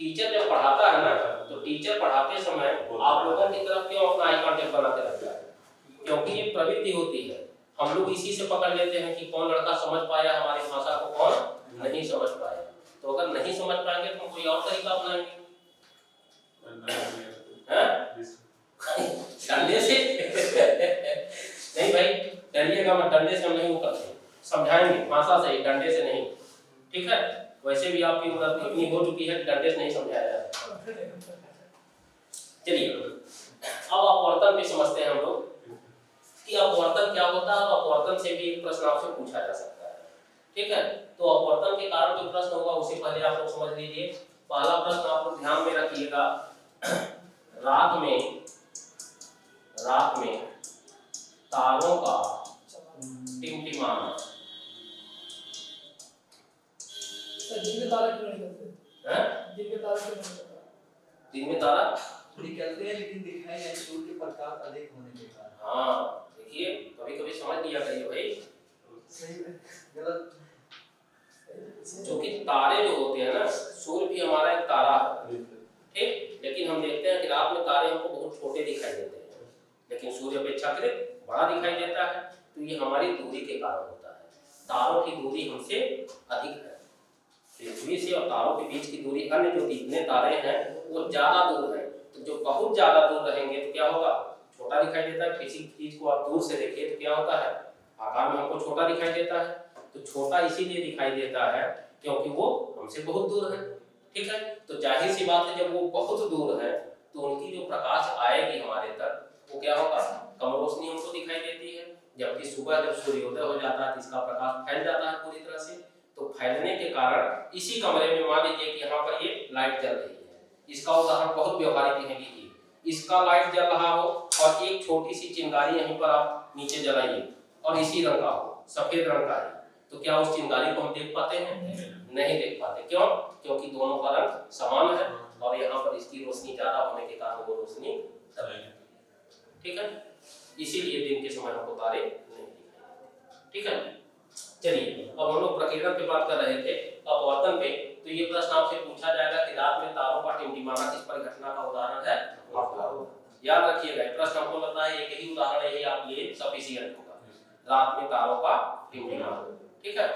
टीचर जब पढ़ाता है ना तो टीचर पढ़ाते समय आप लोगों की तरफ क्यों अपना आई कांटेक्ट बना के रखता है? क्योंकि ये प्रवृत्ति होती है, हम लोग इसी से पकड़ लेते हैं कि कौन लड़का समझ पाया हमारी भाषा को, कौन नहीं समझ पाया। तो अगर नहीं समझ पाएंगे तो हम कोई और तरीका अपनाएंगे डंडे से नहीं भाई, डरिएगा मत, डंडे से हम नहीं करते, समझाएंगे भाषा से, डंडे से नहीं, ठीक है। वैसे भी आपकी उम्र इतनी हो चुकी है कि डंडे से नहीं समझाया जाता। चलिए अब अपवर्तन पे समझते हैं हम लोग कि अपवर्तन क्या होता है। अपवर्तन से भी एक प्रश्न आपसे पूछा जा सकता है, ठीक है। तो अपवर्तन के कारण जो प्रश्न होगा उसे पहले आप लोग समझ लीजिए। पहला प्रश्न आप लोग ध्यान में रखिएगा, रात में तारों का टिमटिमाना। दिन में तारा क्यों नहीं करते? हैं? दिन में तारा क्यों नहीं करते? दिन में तारा निकलते हैं लेकिन दिखाई नहीं, सूर्य के प्रकाश अधिक होने के कारण। हाँ देखिए, कभी कभी समझ लिया करिए भाई, सही है, गलत। क्योंकि तारे जो होते हैं ना, सूर्य भी हमारा एक तारा है, ठीक। लेकिन हम देखते हैं कि रात में तारे हमको बहुत छोटे दिखाई देते हैं, लेकिन सूर्य अपेक्षाकृत बड़ा दिखाई देता है। तो ये हमारी दूरी के कारण होता है। तारों की दूरी हमसे अधिक है, पृथ्वी से और तारों के बीच की दूरी, अन्य जो जितने तारे हैं वो ज्यादा दूर हैं। तो जो बहुत ज्यादा दूर रहेंगे तो क्या होगा, छोटा दिखाई देता है। किसी चीज को आप दूर से देखिए तो क्या होता है, आकार में हमको छोटा दिखाई देता है। तो छोटा इसीलिए दिखाई देता है क्योंकि वो हमसे बहुत दूर है, ठीक है। तो जाहिर सी बात है, जब वो बहुत दूर है तो उनकी जो प्रकाश आएगी हमारे तक, वो क्या होगा, कम रोशनी हमको दिखाई देती है। जबकि सुबह जब सूर्योदय हो जाता है तो इसका प्रकाश फैल जाता है पूरी तरह से। तो फैलने के कारण इसी कमरे में मान लीजिए कि यहाँ पर ये लाइट जल रही है, इसका उदाहरण बहुत व्यवहारिक है, लीजिए इसका लाइट जल रहा हो और एक छोटी सी चिंगारी यहीं पर आप नीचे जलाइए और इसी रंग का हो, सफेद रंग का है, तो क्या उस चिंगारी को हम देख पाते हैं? नहीं देख पाते। क्यों? क्योंकि दोनों का रंग समान है और यहाँ पर इसकी रोशनी ज्यादा होने के कारण वो रोशनी दबी है, ठीक है। इसीलिए दिन के समय हमको तारे नहीं दिखाई, ठीक है। चलिए अब हम लोग प्रकीर्णन पे बात कर रहे थे, अपवर्तन पे। तो ये प्रश्न आपसे पूछा जाएगा कि रात में तारों का टिमटिमाना किस परिघटना का उदाहरण है? याद रखिएगा, प्रश्न हमको लगता है एक ही उदाहरण है, आप ये सफिशिएंट होगा, रात में तारों का टिमटिमाना, ठीक है।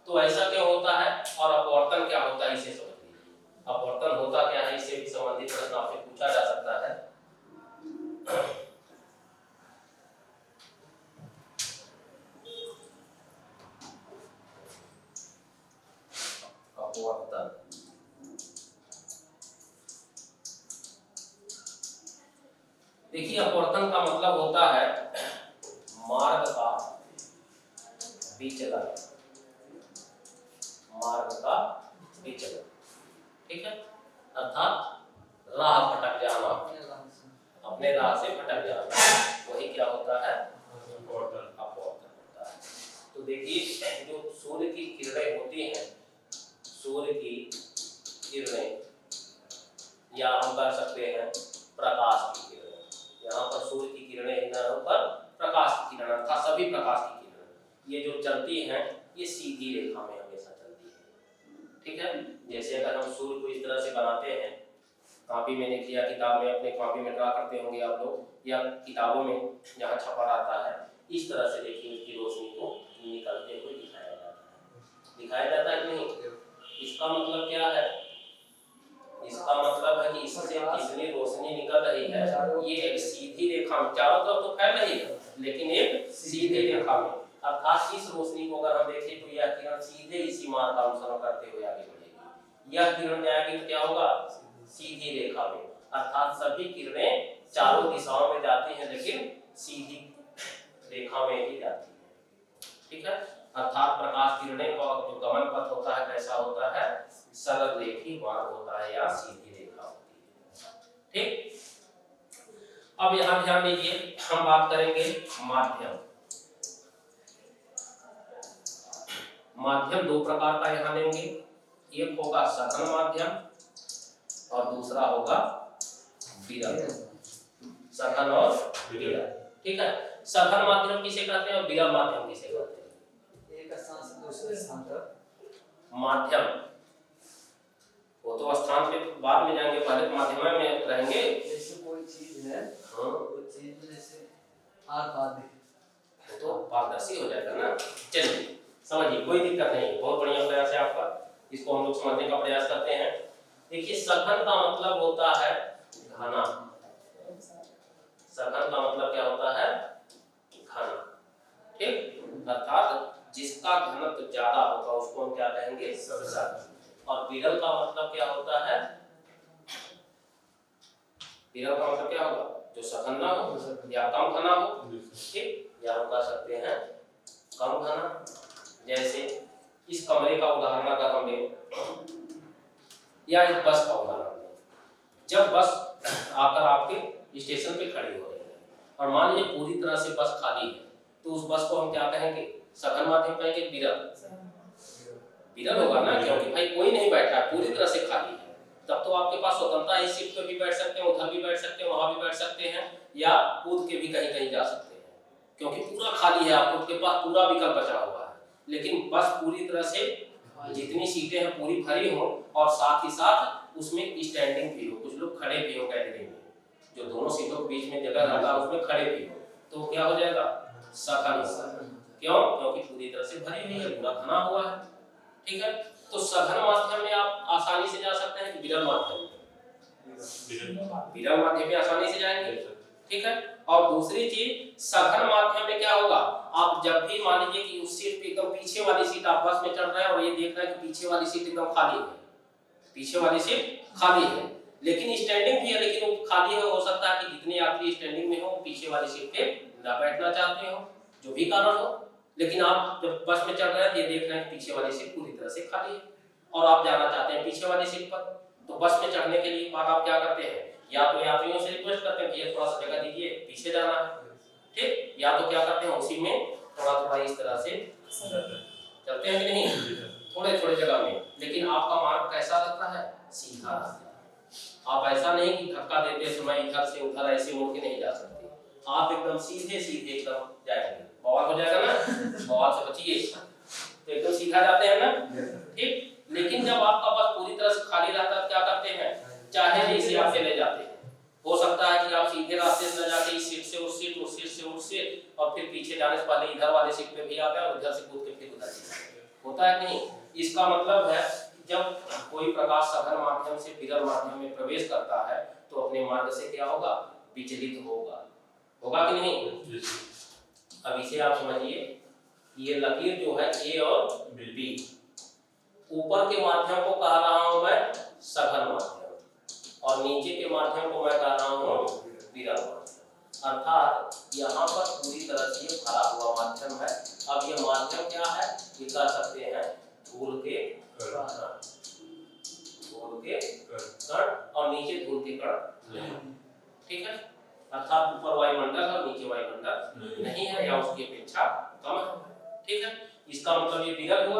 तो ऐसा क्यों होता है और अपवर्तन क्या होता है, इसे समझ लीजिए। अपवर्तन होता क्या है, इससे भी संबंधित प्रश्न आपसे पूछा जा सकता है। अपवर्तन देखिए, अपवर्तन का मतलब होता है मार्ग का विचलन, मार्ग का विचलन, ठीक है। अर्थात राह भटक जाना, अपने राह से भटक जाना, वही क्या होता है, अपवर्तन होता है। तो देखिए, जो सूर्य की किरणें होती हैं, सूर्य की किरणें, या हम कह सकते हैं प्रकाश की किरणें, यहाँ पर सूर्य की किरणें, यहाँ पर प्रकाश की किरण, अर्थात सभी प्रकाश की किरणें, ये जो चलती हैं ये सीधी रेखा में हमेशा चलती है, ठीक है। जैसे अगर हम सूर्य को इस तरह से बनाते हैं, कॉपी में लिख लिया, किताब में, अपने कॉपी में ड्रा करते होंगे आप लोग, या किताबों में जहाँ छपा रहता है, इस तरह से देखिए उसकी रोशनी को निकलते हुए दिखाया जाता है कि नहीं। इसका मतलब क्या है, इसका मतलब है कि इससे कितनी रोशनी निकल रही है, ये एक सीधी रेखा में, चारों तरफ तो फैल रही है लेकिन एक सीधी रेखा में, अर्थात इस रोशनी को अगर हम देखें तो यह किरण सीधे इसी मार्ग का अनुसरण करते हुए आगे बढ़ेगी। यह किरण जाएगी तो क्या होगा, सीधी रेखा में, अर्थात सभी किरणें चारों दिशाओं में जाती हैं लेकिन सीधी रेखा में ही जाती है, ठीक है। अर्थात प्रकाश किरणें का जो गमन पथ होता है कैसा होता है, सरल रेखी मार्ग होता है या सीधी रेखा होती है, ठीक। अब यहाँ ध्यान दीजिए, हम बात करेंगे माध्यम। माध्यम दो प्रकार का यहाँ लेंगे, एक होगा सघन माध्यम और दूसरा होगा विरल, सघन और विरल, ठीक है। सघन माध्यम किसे कहते हैं और विरल माध्यम किसे कहते हैं? एक स्थान से दूसरे स्थान तक माध्यम वो तो स्थान पे बाद में जाएंगे, पहले तो माध्यम में रहेंगे। जैसे कोई चीज है, हाँ वो चीज जैसे आर पार दिखे तो पारदर्शी हो जाएगा ना। चलिए समझिए, कोई दिक्कत नहीं, बहुत बढ़िया प्रयास है आपका, इसको हम लोग समझने का प्रयास करते हैं। देखिए सघन का मतलब होता है घना, सघन का मतलब क्या होता है? घना, ठीक। अर्थात जिसका घनत्व ज्यादा होगा उसको हम क्या कहेंगे? सघन। और विरल का मतलब क्या होता है? विरल का मतलब क्या होगा? जो सघन ना हो या कम घना हो, ठीक, या हम कह सकते हैं कम घना। जैसे इस कमरे का उदाहरण अगर हम लें या इस बस का उदाहरण लें, जब बस आकर आपके स्टेशन पे खड़ी हो रही है और मान लीजिए पूरी तरह से बस खाली है, तो उस बस को हम क्या कहेंगे? सघन माध्यम कहेंगे, विरल। विरल होगा ना, क्योंकि भाई कोई नहीं बैठा है, पूरी तरह से खाली है। तब तो आपके पास स्वतंत्रता है, इस सीट पे भी बैठ सकते हैं, उधर भी बैठ सकते हैं, वहां भी बैठ सकते हैं, या कूद के भी कहीं कहीं जा सकते हैं, क्योंकि पूरा खाली है, आपके पास पूरा विकल्प बचा हुआ है। लेकिन बस पूरी तरह से जितनी सीटें हैं पूरी भरी हो और साथ ही साथ उसमें स्टैंडिंग भी हो, कुछ लोग खड़े भी हो कैटेगरी में, जो दोनों सीटों के बीच में जगह रहता है उसमें खड़े भी हो, तो क्या हो जाएगा? सघन। क्यों? क्योंकि पूरी तरह से भरी हुई है, पूरा घना हुआ है, ठीक है। तो सघन माध्यम में आप आसानी से जा सकते हैं कि विरल माध्यम में? विरल माध्यम में आसानी से जाएंगे, ठीक है। और दूसरी चीज, सघन माध्यम में क्या होगा? आप जब भी मान लीजिए कि उस सीट पे एकदम पीछे वाली सीट, आप बस में चढ़ रहे हैं और ये देख रहे हैं कि पीछे वाली सीट एकदम खाली है, पीछे वाली सीट खाली है, लेकिन स्टैंडिंग भी है, लेकिन वो खाली है, हो सकता है कि जितने यात्री स्टैंडिंग में हो पीछे वाली सीट पे ना बैठना चाहते हो, जो भी कारण हो, लेकिन आप जब बस में चढ़ रहे हैं ये देख रहे हैं पीछे वाली सीट पूरी तरह से खाली है और आप जाना चाहते हैं पीछे वाली सीट पर, तो बस में चढ़ने के लिए बाद आप क्या करते हैं? या तो यात्रियों से रिक्वेस्ट करते हैं भैया थोड़ा सा जगह दीजिए, पीछे जाना है, ठीक, या तो क्या करते हैं उसी में थोड़ा थोड़ा इस तरह से चलते हैं कि नहीं, थोड़े थोड़े जगह में। लेकिन आपका मार्ग कैसा रहता है? सीधा रहता है। आप ऐसा नहीं कि धक्का देते समय इधर से उधर ऐसे मुड़ के नहीं जा सकते, आप एकदम सीधे सीधे एकदम जाएंगे, बवाल हो जाएगा ना, बवाल से बचिए, तो एकदम सीधा जाते हैं ना, ठीक। लेकिन जब आपका बस पूरी तरह से खाली रहता है क्या करते हैं? चाहे जैसे आप चले जाते हैं, हो सकता है कि आप सीधे रास्ते से न जाके इस सीट से उस सीट, उस सीट से उस सीट, और फिर पीछे जाने से पहले इधर वाले सीट पे भी आ गए और इधर से कूद के फिर उधर होता है नहीं। इसका मतलब है जब कोई प्रकाश सघन माध्यम से विरल माध्यम में प्रवेश करता है तो अपने मार्ग से क्या होगा? विचलित होगा, होगा कि नहीं? अब इसे आप समझिए, ये लकीर जो है ए और बी, ऊपर के माध्यम को कह रहा हूं मैं सघन माध्यम और नीचे के माध्यम को मैं कह रहा हूं विरल माध्यम। अर्थात यहाँ पर पूरी तरह से भरा हुआ माध्यम है। अब ये माध्यम क्या है? ये कह सकते हैं धूल के कण, धूल के कण और नीचे धूल के कण, ठीक है। अर्थात ऊपर वायुमंडल और नीचे वायुमंडल नहीं है या उसकी अपेक्षा कम है, ठीक है। इसका मतलब ये विरल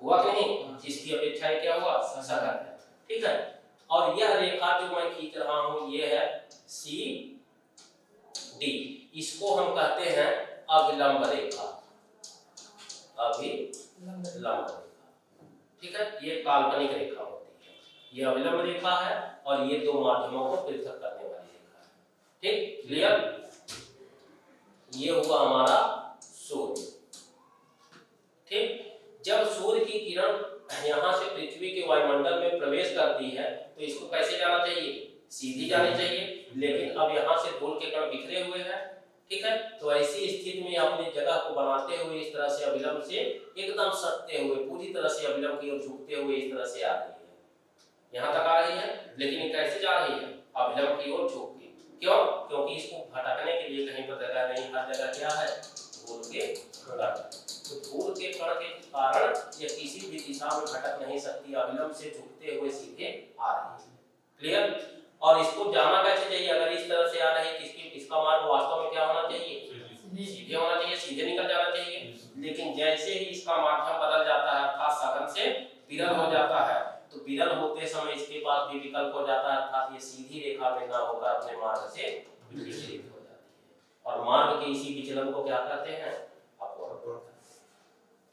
हुआ कि नहीं? जिसकी अपेक्षा क्या हुआ? सघन है, ठीक है। और यह रेखा जो मैं खींच रहा हूं ये है सी डी, इसको हम कहते हैं अभिलंब रेखा, अभिलंब रेखा, ठीक है। ये काल्पनिक रेखा होती है, ये अभिलंब रेखा है और ये दो माध्यमों को पृथक करने वाली रेखा है, ठीक, क्लियर। ये हुआ हमारा सूर्य, ठीक। जब सूर्य की किरण यहाँ से पृथ्वी के वायुमंडल में प्रवेश करती है तो इसको कैसे जाना चाहिए? सीधी जानी चाहिए, लेकिन अब यहाँ से धूल के कण बिखरे हुए हैं, ठीक है। तो ऐसी स्थिति में अपनी जगह को बनाते हुए इस तरह से अभिलंब से एकदम सटते हुए पूरी तरह से अभिलंब की ओर झुकते हुए इस तरह से आ रही है, यहाँ तक आ रही है। लेकिन ये कैसे जा रही है? अभिलंब की ओर झुक के। क्यों? क्योंकि इसको भटकने के लिए कहीं पर जगह नहीं, हर जगह क्या है? धूल के कण। तो धूल के कण के कारण ये किसी भी दिशा में भटक नहीं सकती, अभिलंब से झुकते हुए सीधे आ रही है, क्लियर। और इसको जाना कैसे चाहिए? अगर इस तरह से आ रही है इसका मार्ग वास्तव में क्या होना चाहिए? सीधे होना चाहिए, सीधे निकल जाना चाहिए। लेकिन जैसे ही इसका माध्यम बदल जाता है अर्थात सघन से विरल हो जाता है, तो विरल होते समय इसके पास भी विकल्प हो जाता है, अर्थात ये सीधी रेखा में ना होकर अपने मार्ग से विचलित हो जाती है। और मार्ग के इसी विचलन को क्या कहते हैं? अपवर्तन।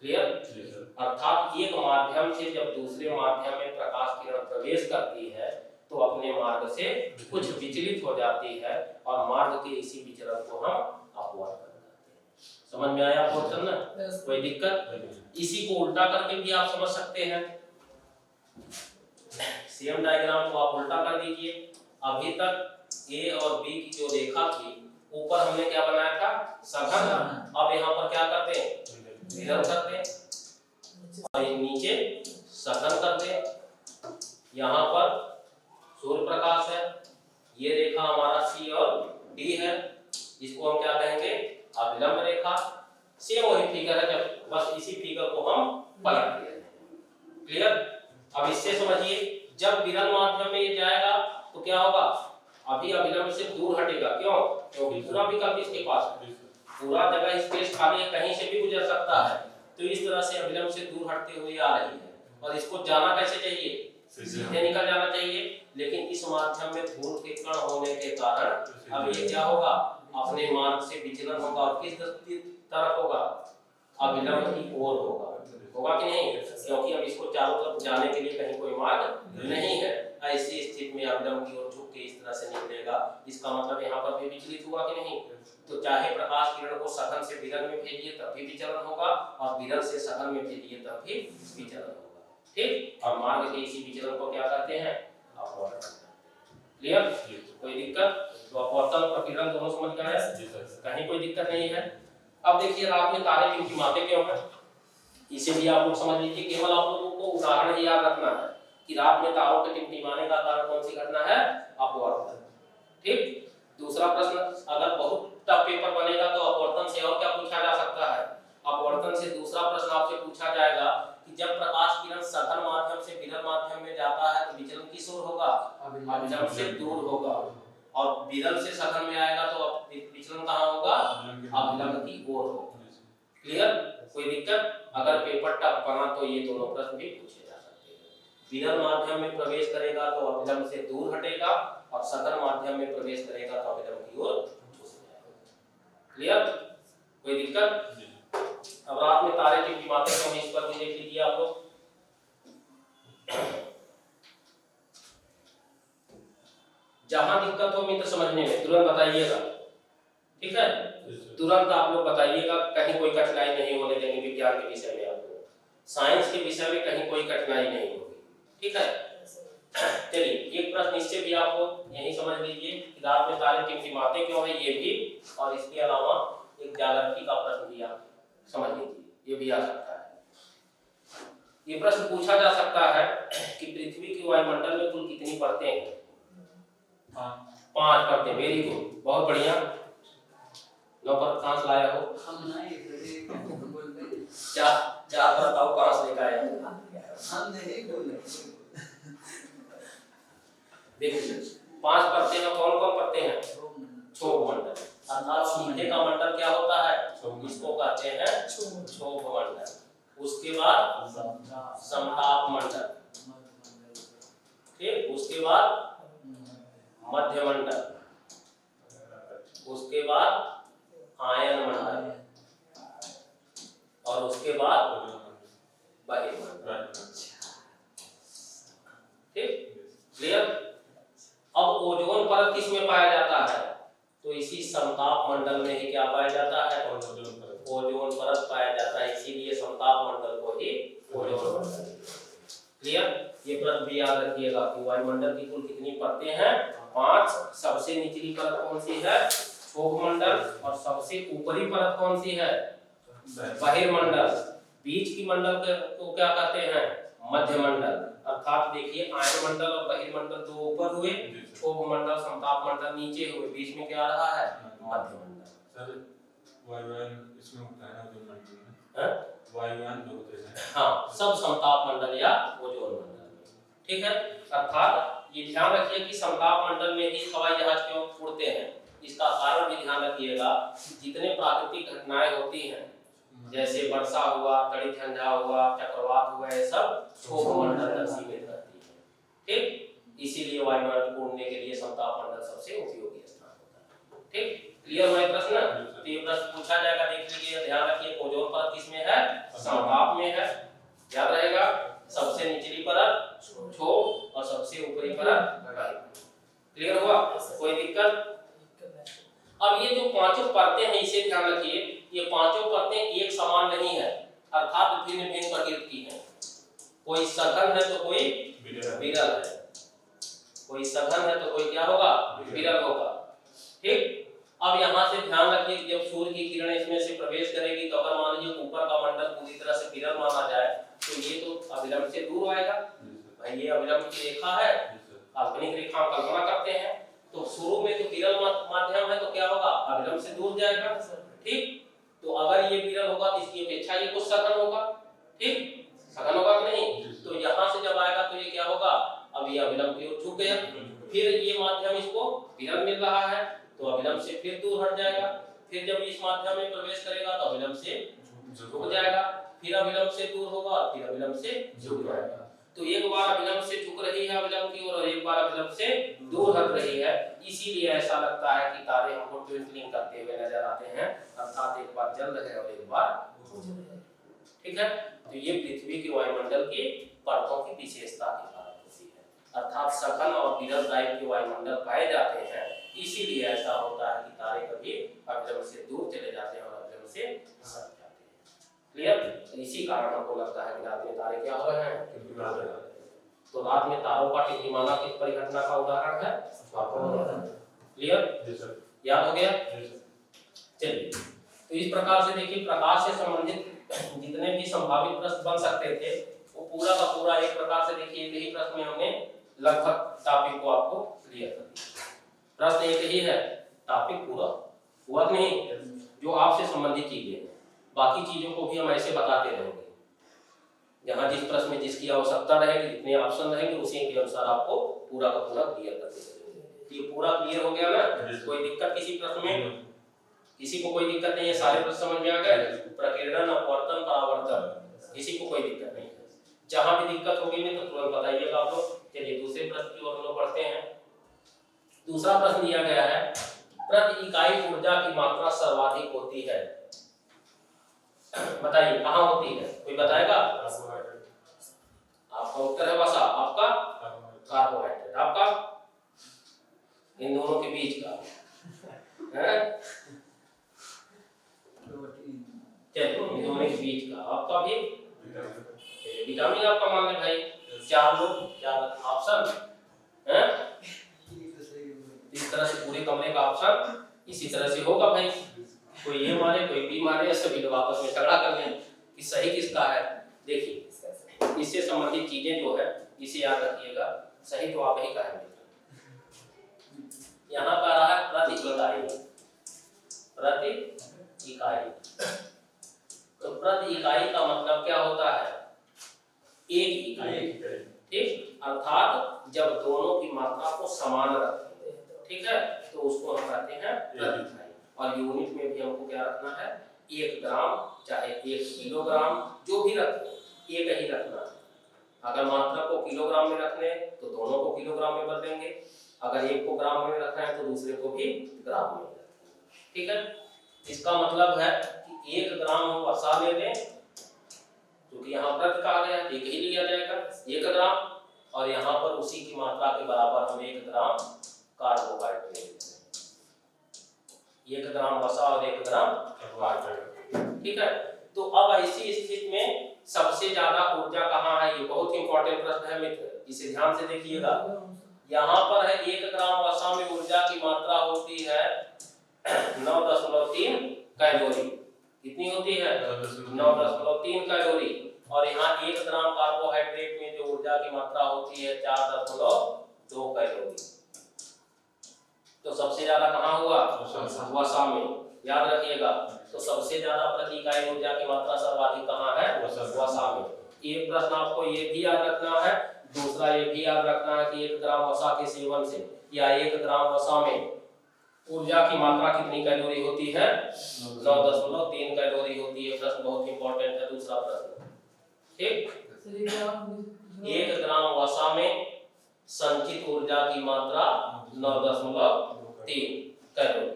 क्लियर? जी सर। अर्थात एक माध्यम से जब दूसरे माध्यम में प्रकाश किरण प्रवेश करती है तो अपने मार्ग से कुछ विचलित हो जाती है और मार्ग के इसी विचलन को हम अपवर्तन कहते हैं। समझ में आया अपवर्तन ना? कोई दिक्कत? इसी को उल्टा करके भी आप समझ सकते हैं। सेम डायग्राम को आप उल्टा कर दीजिए। अभी तक ए और बी की जो रेखा थी, ऊपर हमने क्या बनाया था? सघन। अब यहाँ पर क्या करते हैं? विलंब करते हैं और ये नीचे सघन करते हैं। यहाँ पर सूर्य प्रकाश है, ये रेखा हमारा सी और डी है, इसको हम क्या कहेंगे? अभिलंब रेखा। सेम वही फिगर है, जब बस इसी फिगर को हम पलट दिए। क्लियर? अब इससे समझिए, जब विरल माध्यम में ये जाएगा तो क्या होगा? अभी अभिलंब से दूर हटेगा। क्यों? क्योंकि पूरा विकल्प इसके पास है, पूरा जगह स्पेस खाली है, कहीं से भी गुजर सकता है। तो इस तरह से अभिलंब से दूर हटते हुए आ रही है और इसको जाना कैसे चाहिए? सीधे निकल जाना चाहिए। लेकिन इस माध्यम में धूल के कण होने के कारण अब ये क्या होगा? अपने मार्ग से विचलन होगा और किस तरफ होगा? अभिलंब की ओर होगा। होगा कि नहीं? क्योंकि अब इसको चारों तरफ जाने के लिए कहीं कोई मार्ग नहीं है। ऐसी स्थिति में अभिलंब की ओर झुक के इस तरह से निकलेगा। इसका मतलब यहाँ पर भी विचलित हुआ कि नहीं? तो चाहे प्रकाश किरण को सघन से विरल में भेजिए तब भी विचलन होगा और विरल से सघन में भेजिए तब भी विचलन होगा। ठीक? और मार्ग के इसी विचलन को क्या कहते हैं? अपवर्तन। क्लियर? कोई दिक्कत? तो अपवर्तन और प्रकीर्णन दोनों समझ गए हैं? कहीं कोई दिक्कत नहीं है। अब देखिए, रात में तारे टिमटिमाते क्यों हैं? इसे भी आप लोग समझ लीजिए। केवल आप लोगों को उदाहरण ही याद रखना है कि रात में तारों के टिमटिमाने का कारण कौन सी घटना है? अपवर्तन। ठीक? दूसरा प्रश्न, अगर बहुत टफ पेपर बनेगा तो अपवर्तन से और क्या पूछा जा सकता है? अपवर्तन से दूसरा प्रश्न आपसे पूछा जाएगा कि जब प्रकाश किरण सघन माध्यम से विरल माध्यम में जाता है तो विचलन किस ओर होगा? अभिलंब से दूर होगा। और विरल से सघन में आएगा तो विचलन कहाँ होगा? अभिलंब की ओर होगा। क्लियर? कोई दिक्कत? अगर पेपर टफ बना तो ये दोनों प्रश्न भी पूछे जा सकते हैं। विरल माध्यम में प्रवेश करेगा तो अभिलंब से दूर हटेगा और सघन माध्यम में प्रवेश करेगा तो अभिलंब की ओर घुस जाएगा। क्लियर? कोई दिक्कत? अब रात में तारे टिमटिमाते हैं, हम इस पर भी देख लीजिए आप लोग। जहां दिक्कत हो मित्र समझने में तुरंत बताइएगा। ठीक है? तुरंत आप लोग बताइएगा, कहीं कोई कठिनाई नहीं होने देंगे। विज्ञान के विषय में आपको, साइंस के विषय में कहीं कोई कठिनाई नहीं होगी। ठीक है? चलिए, एक प्रश्न इससे भी आपको यही समझ लीजिए कि रात में तारे टिमटिमाते क्यों है, ये भी, और इसके अलावा एक जागृति का प्रश्न भी आप समझ लीजिए, ये भी आ सकता है। ये प्रश्न पूछा जा सकता है कि पृथ्वी के वायुमंडल में कुल कितनी परतें हैं? 5 परतें। वेरी गुड, बहुत बढ़िया। 9 परत कहाँ से लाया हो? हम नहीं बोलते। चार परत आओ, कहाँ से लेकर आए? हम नहीं बोलते। देखिए, 5 परतें हैं। कौन कौन परतें हैं? क्षोभ मंडल। अर्थात सीधे का मंडल क्या होता है? इसको कहते हैं क्षोभ मंडल। उसके बाद समताप मंडल। ठीक? उसके बाद मध्य मंडल। उसके बाद आयन मंडल और उसके बाद बहिर्मंडल। ठीक? क्लियर? अब ओजोन परत किस में पाया जाता है? तो इसी समताप मंडल में ही क्या पाया जाता है? ओजोन परत पाया जाता है। इसीलिए समताप मंडल को ही ओजोन मंडल। क्लियर? ये प्रश्न भी याद रखिएगा कि वायुमंडल की कुल कितनी परतें हैं? 5। सबसे निचली परत कौन सी है? क्षोभ मंडल। और सबसे ऊपरी परत कौन सी है? बहिर्मंडल। बीच की मंडल को क्या कहते हैं? मध्य मंडल। अर्थात देखिए, आयन मंडल और बहिर्मंडल दो ऊपर हुए, क्षोभ मंडल समताप मंडल नीचे हुए, बीच में क्या आ रहा है? मध्य मंडल। सर, वायुयान इसमें होता है ना, ओजोन मंडल में? हैं? वायुयान जो होते हैं, हाँ, सब समताप मंडल या ओजोन मंडल में। ठीक है? अर्थात ये ध्यान रखिए कि समताप मंडल में ही हवाई जहाज क्यों उड़ते हैं। इसका कारण भी ध्यान रखिएगा, जितने प्राकृतिक घटनाएं होती हैं, जैसे वर्षा हुआ, तड़ी झंझा हुआ, चक्रवात हुआ, ये सब क्षोभ मंडल तक सीमित रहती है। ठीक? इसीलिए वायुमंडल को उड़ने के लिए समताप मंडल सबसे उपयोगी स्थान होता है। ठीक? क्लियर हुआ प्रश्न? तो ये प्रश्न पूछा जाएगा, देख लीजिए, ध्यान रखिए। ओजोन परत किसमें है? समताप में है, याद रहेगा। सबसे निचली परत छोट और सबसे ऊपरी परत बड़ी। क्लियर हुआ? कोई दिक्कत? अब ये जो पांचों परतें हैं इसे ध्यान रखिए, ये पांचों परतें एक समान नहीं है, अर्थात भिन्न भिन्न प्रकृति की हैं। कोई सघन है तो कोई विरल है, कोई सघन है तो कोई क्या होगा? विरल होगा। ठीक। अब यहाँ से ध्यान रखिए, जब सूर्य की किरणें इसमें से प्रवेश करेगी तो अगर मान लीजिए ऊपर का मंडल पूरी तरह से विरल माना जाए तो ये तो अविलंब से दूर आएगा। भाई ये अविलंब की रेखा है, काल्पनिक रेखा हम कल्पना करते हैं, तो शुरू में तो विरल माध्यम है तो क्या होगा? अविलंब से दूर जाएगा। ठीक। तो अगर ये विरल होगा तो इसकी अपेक्षा ये कुछ सघन होगा। ठीक, सघन होगा कि नहीं? तो यहाँ से जब आएगा तो ये क्या होगा? अब ये अविलंब की ओर झुक गया, फिर ये माध्यम इसको विरल मिल रहा है तो अविलंब से फिर दूर हट जाएगा, फिर जब इस माध्यम में प्रवेश करेगा तो अविलंब से झुक जाएगा, फिर अविलंब से दूर होगा, फिर अविलंब से झुक जाएगा। तो एक बार अविलंब से झुक रही है अविलंब की ओर और एक बार अविलंब से दूर हट रही है, इसीलिए ऐसा लगता है कि तारे हमको ट्विंकलिंग करते हुए नजर आते हैं, अर्थात एक बार जल रहे हैं और एक बार बुझ रहे हैं। ठीक है, तो ये पृथ्वी के वायुमंडल की परतों की विशेषता के कारण होती है, अर्थात सघन और विरल टाइप के वायुमंडल पाए जाते हैं, इसीलिए ऐसा होता है कि तारे कभी अविलंब से दूर चले जाते हैं और अविलंब से सट जाते हैं। क्लियर? तो इसी कारण हमको लगता है कि रात में तारे क्या हो रहे हैं? तो रात में तारों का टिमटिमाना किस परिघटना का उदाहरण है? क्लियर? याद हो गया? चलिए, तो इस प्रकार से देखिए, प्रकाश से संबंधित जितने भी संभावित प्रश्न बन सकते थे वो पूरा का पूरा एक प्रकार से देखिए यही प्रश्न में हमने लगभग टॉपिक को आपको क्लियर कर दिया। प्रश्न एक ही है, टॉपिक पूरा हुआ कि नहीं? जो आपसे संबंधित चीजें हैं, बाकी चीजों को भी हम ऐसे बताते रहेंगे, जहाँ जिस प्रश्न में जिसकी आवश्यकता रहेगी, जितने ऑप्शन रहेंगे उसी के अनुसार आपको पूरा का पूरा क्लियर करते रहेंगे। ये पूरा क्लियर हो गया ना? कोई दिक्कत किसी प्रश्न में? किसी को कोई दिक्कत नहीं है? सारे प्रश्न समझ में आ गए? प्रकीर्णन, अपवर्तन, परावर्तन, किसी को कोई दिक्कत नहीं है? जहाँ भी दिक्कत होगी नहीं तो तुरंत बताइएगा आप लोग। चलिए दूसरे प्रश्न की ओर हम लोग बढ़ते हैं। दूसरा प्रश्न दिया गया है, प्रति इकाई ऊर्जा की मात्रा सर्वाधिक होती है, बताइए कहाँ होती है? कोई बताएगा? आपका उत्तर है वसा, आपका कार्बोहाइड्रेट, आपका इन दोनों के बीच का है? चलिए इन दोनों के बीच का, आपका भी विटामिन आपका मान लें भाई। चार लोग, चार ऑप्शन है, इस तरह से पूरे कमरे का ऑप्शन इसी तरह से होगा भाई। कोई ये मारे, कोई बी मारे, सभी लोग आपस में झगड़ा कर लें कि सही किसका है। देखिए इससे संबंधित चीजें जो है इसे याद रखिएगा, सही तो आप ही कहेंगे। यहाँ पर रहा है प्रति इकाई, प्रति इकाई। तो प्रति इकाई का मतलब क्या होता है? एक इकाई। ठीक, अर्थात जब दोनों की मात्रा को समान रखें, ठीक है, तो उसको हम कहते हैं प्रति इकाई। और यूनिट में भी हमको क्या रखना है? 1 ग्राम चाहे 1 किलोग्राम, जो भी रखें एक ही रखना है। अगर मात्रा को किलोग्राम में रखने तो दोनों को किलोग्राम में बदलेंगे, अगर एक को ग्राम में रखना है तो दूसरे को भी ग्राम में रखेंगे। ठीक है, इसका मतलब है कि 1 ग्राम हम वसा ले लें, क्योंकि यहाँ प्रति कहा गया एक ही लिया जाएगा 1 ग्राम, और यहाँ पर उसी की मात्रा के बराबर हम 1 ग्राम कार्बोहाइड्रेट लेते हैं। 1 ग्राम वसा और 1 ग्राम कार्बोहाइड्रेट। ठीक है, तो अब ऐसी स्थिति में सबसे ज्यादा ऊर्जा कहाँ है? ये बहुत इंपॉर्टेंट प्रश्न है मित्र, इसे ध्यान से देखिएगा। यहाँ पर है 1 ग्राम वसा में ऊर्जा की मात्रा होती है 9.3 कैलोरी। कितनी होती है? 9.3 कैलोरी। और यहाँ 1 ग्राम कार्बोहाइड्रेट में जो ऊर्जा की मात्रा होती है 4.2 कैलोरी। तो सबसे ज्यादा कहाँ हुआ? वसा में, याद रखिएगा। तो सबसे ज्यादा प्रति इकाई ऊर्जा की मात्रा सर्वाधिक कहाँ है? वसा में। एक प्रश्न आपको ये भी याद रखना है, दूसरा ये भी याद रखना है कि 1 ग्राम वसा के सेवन से या 1 ग्राम वसा में ऊर्जा की मात्रा कितनी कैलोरी होती है? 9.3 कैलोरी होती है। प्रश्न बहुत इंपॉर्टेंट है दूसरा प्रश्न। ठीक, 1 ग्राम वसा में संचित ऊर्जा की मात्रा 9.3 कैलोरी।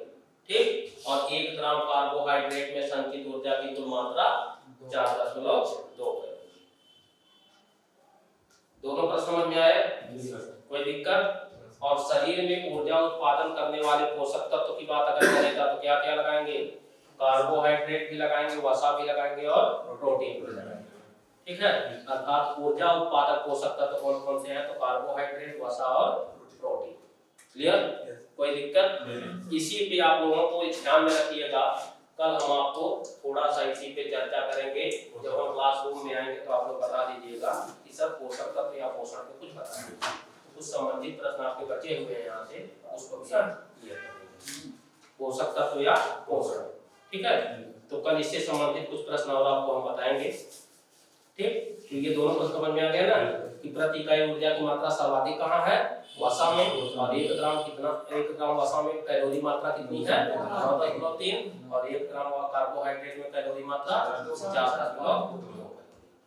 ठीक। और 1 ग्राम कार्बोहाइड्रेट में संचित ऊर्जा की कुल मात्रा 4.2 कैलोरी। दोनों प्रश्न समझ में आए? कोई दिक्कत? और शरीर में ऊर्जा उत्पादन करने वाले पोषक तत्व की बात अगर करेगा तो क्या क्या लगाएंगे? कार्बोहाइड्रेट भी लगाएंगे, वसा भी लगाएंगे और प्रोटीन भी लगाएंगे। ठीक है, अर्थात ऊर्जा उत्पादक पोषक तत्व कौन कौन से हैं? तो कार्बोहाइड्रेट, वसा और प्रोटीन। क्लियर? कोई दिक्कत? इसी पे आप लोगों को ध्यान में रखिएगा, कल हम आपको थोड़ा सा इसी पे चर्चा करेंगे। जब हम क्लासरूम में आएंगे तो आप लोग बता दीजिएगा कि सर पोषक तत्व या पोषण पे कुछ बता दीजिए। कुछ संबंधित प्रश्न आपके बचे हुए हैं यहाँ से, उसको भी क्लियर करेंगे। पोषक तत्व या पोषण, ठीक है। तो कल इससे संबंधित कुछ प्रश्न और आपको हम बताएंगे। ठीक, तो ये दोनों प्रश्न समझ में आ गया ना कि प्रति इकाई ऊर्जा की मात्रा सर्वाधिक कहाँ है? वसा में। और 1 ग्राम कितना, 1 ग्राम वसा में कैलोरी मात्रा कितनी है? 9.3। और 1 ग्राम कार्बोहाइड्रेट में कैलोरी मात्रा 4.2।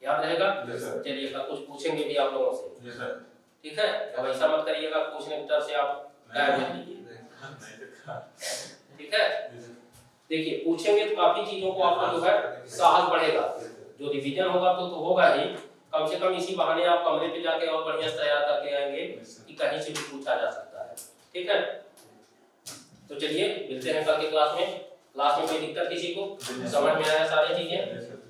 याद रहेगा? चलिए कल कुछ पूछेंगे भी आप लोगों से, ठीक है। अब ऐसा मत करिएगा पूछने की तरफ से आप गायब मत लीजिए, ठीक है। देखिए पूछेंगे तो काफी चीजों को आपका जो है साहस बढ़ेगा। जो रिवीजन होगा तो होगा ही, कम से कम इसी बहाने आप कमरे पे जाके और बढ़िया तैयार करके आएंगे कि कहीं से भी पूछा जा सकता है, ठीक है। तो चलिए मिलते हैं कल के क्लास में। क्लास में कोई दिक्कत किसी को? समझ में आया सारी चीजें?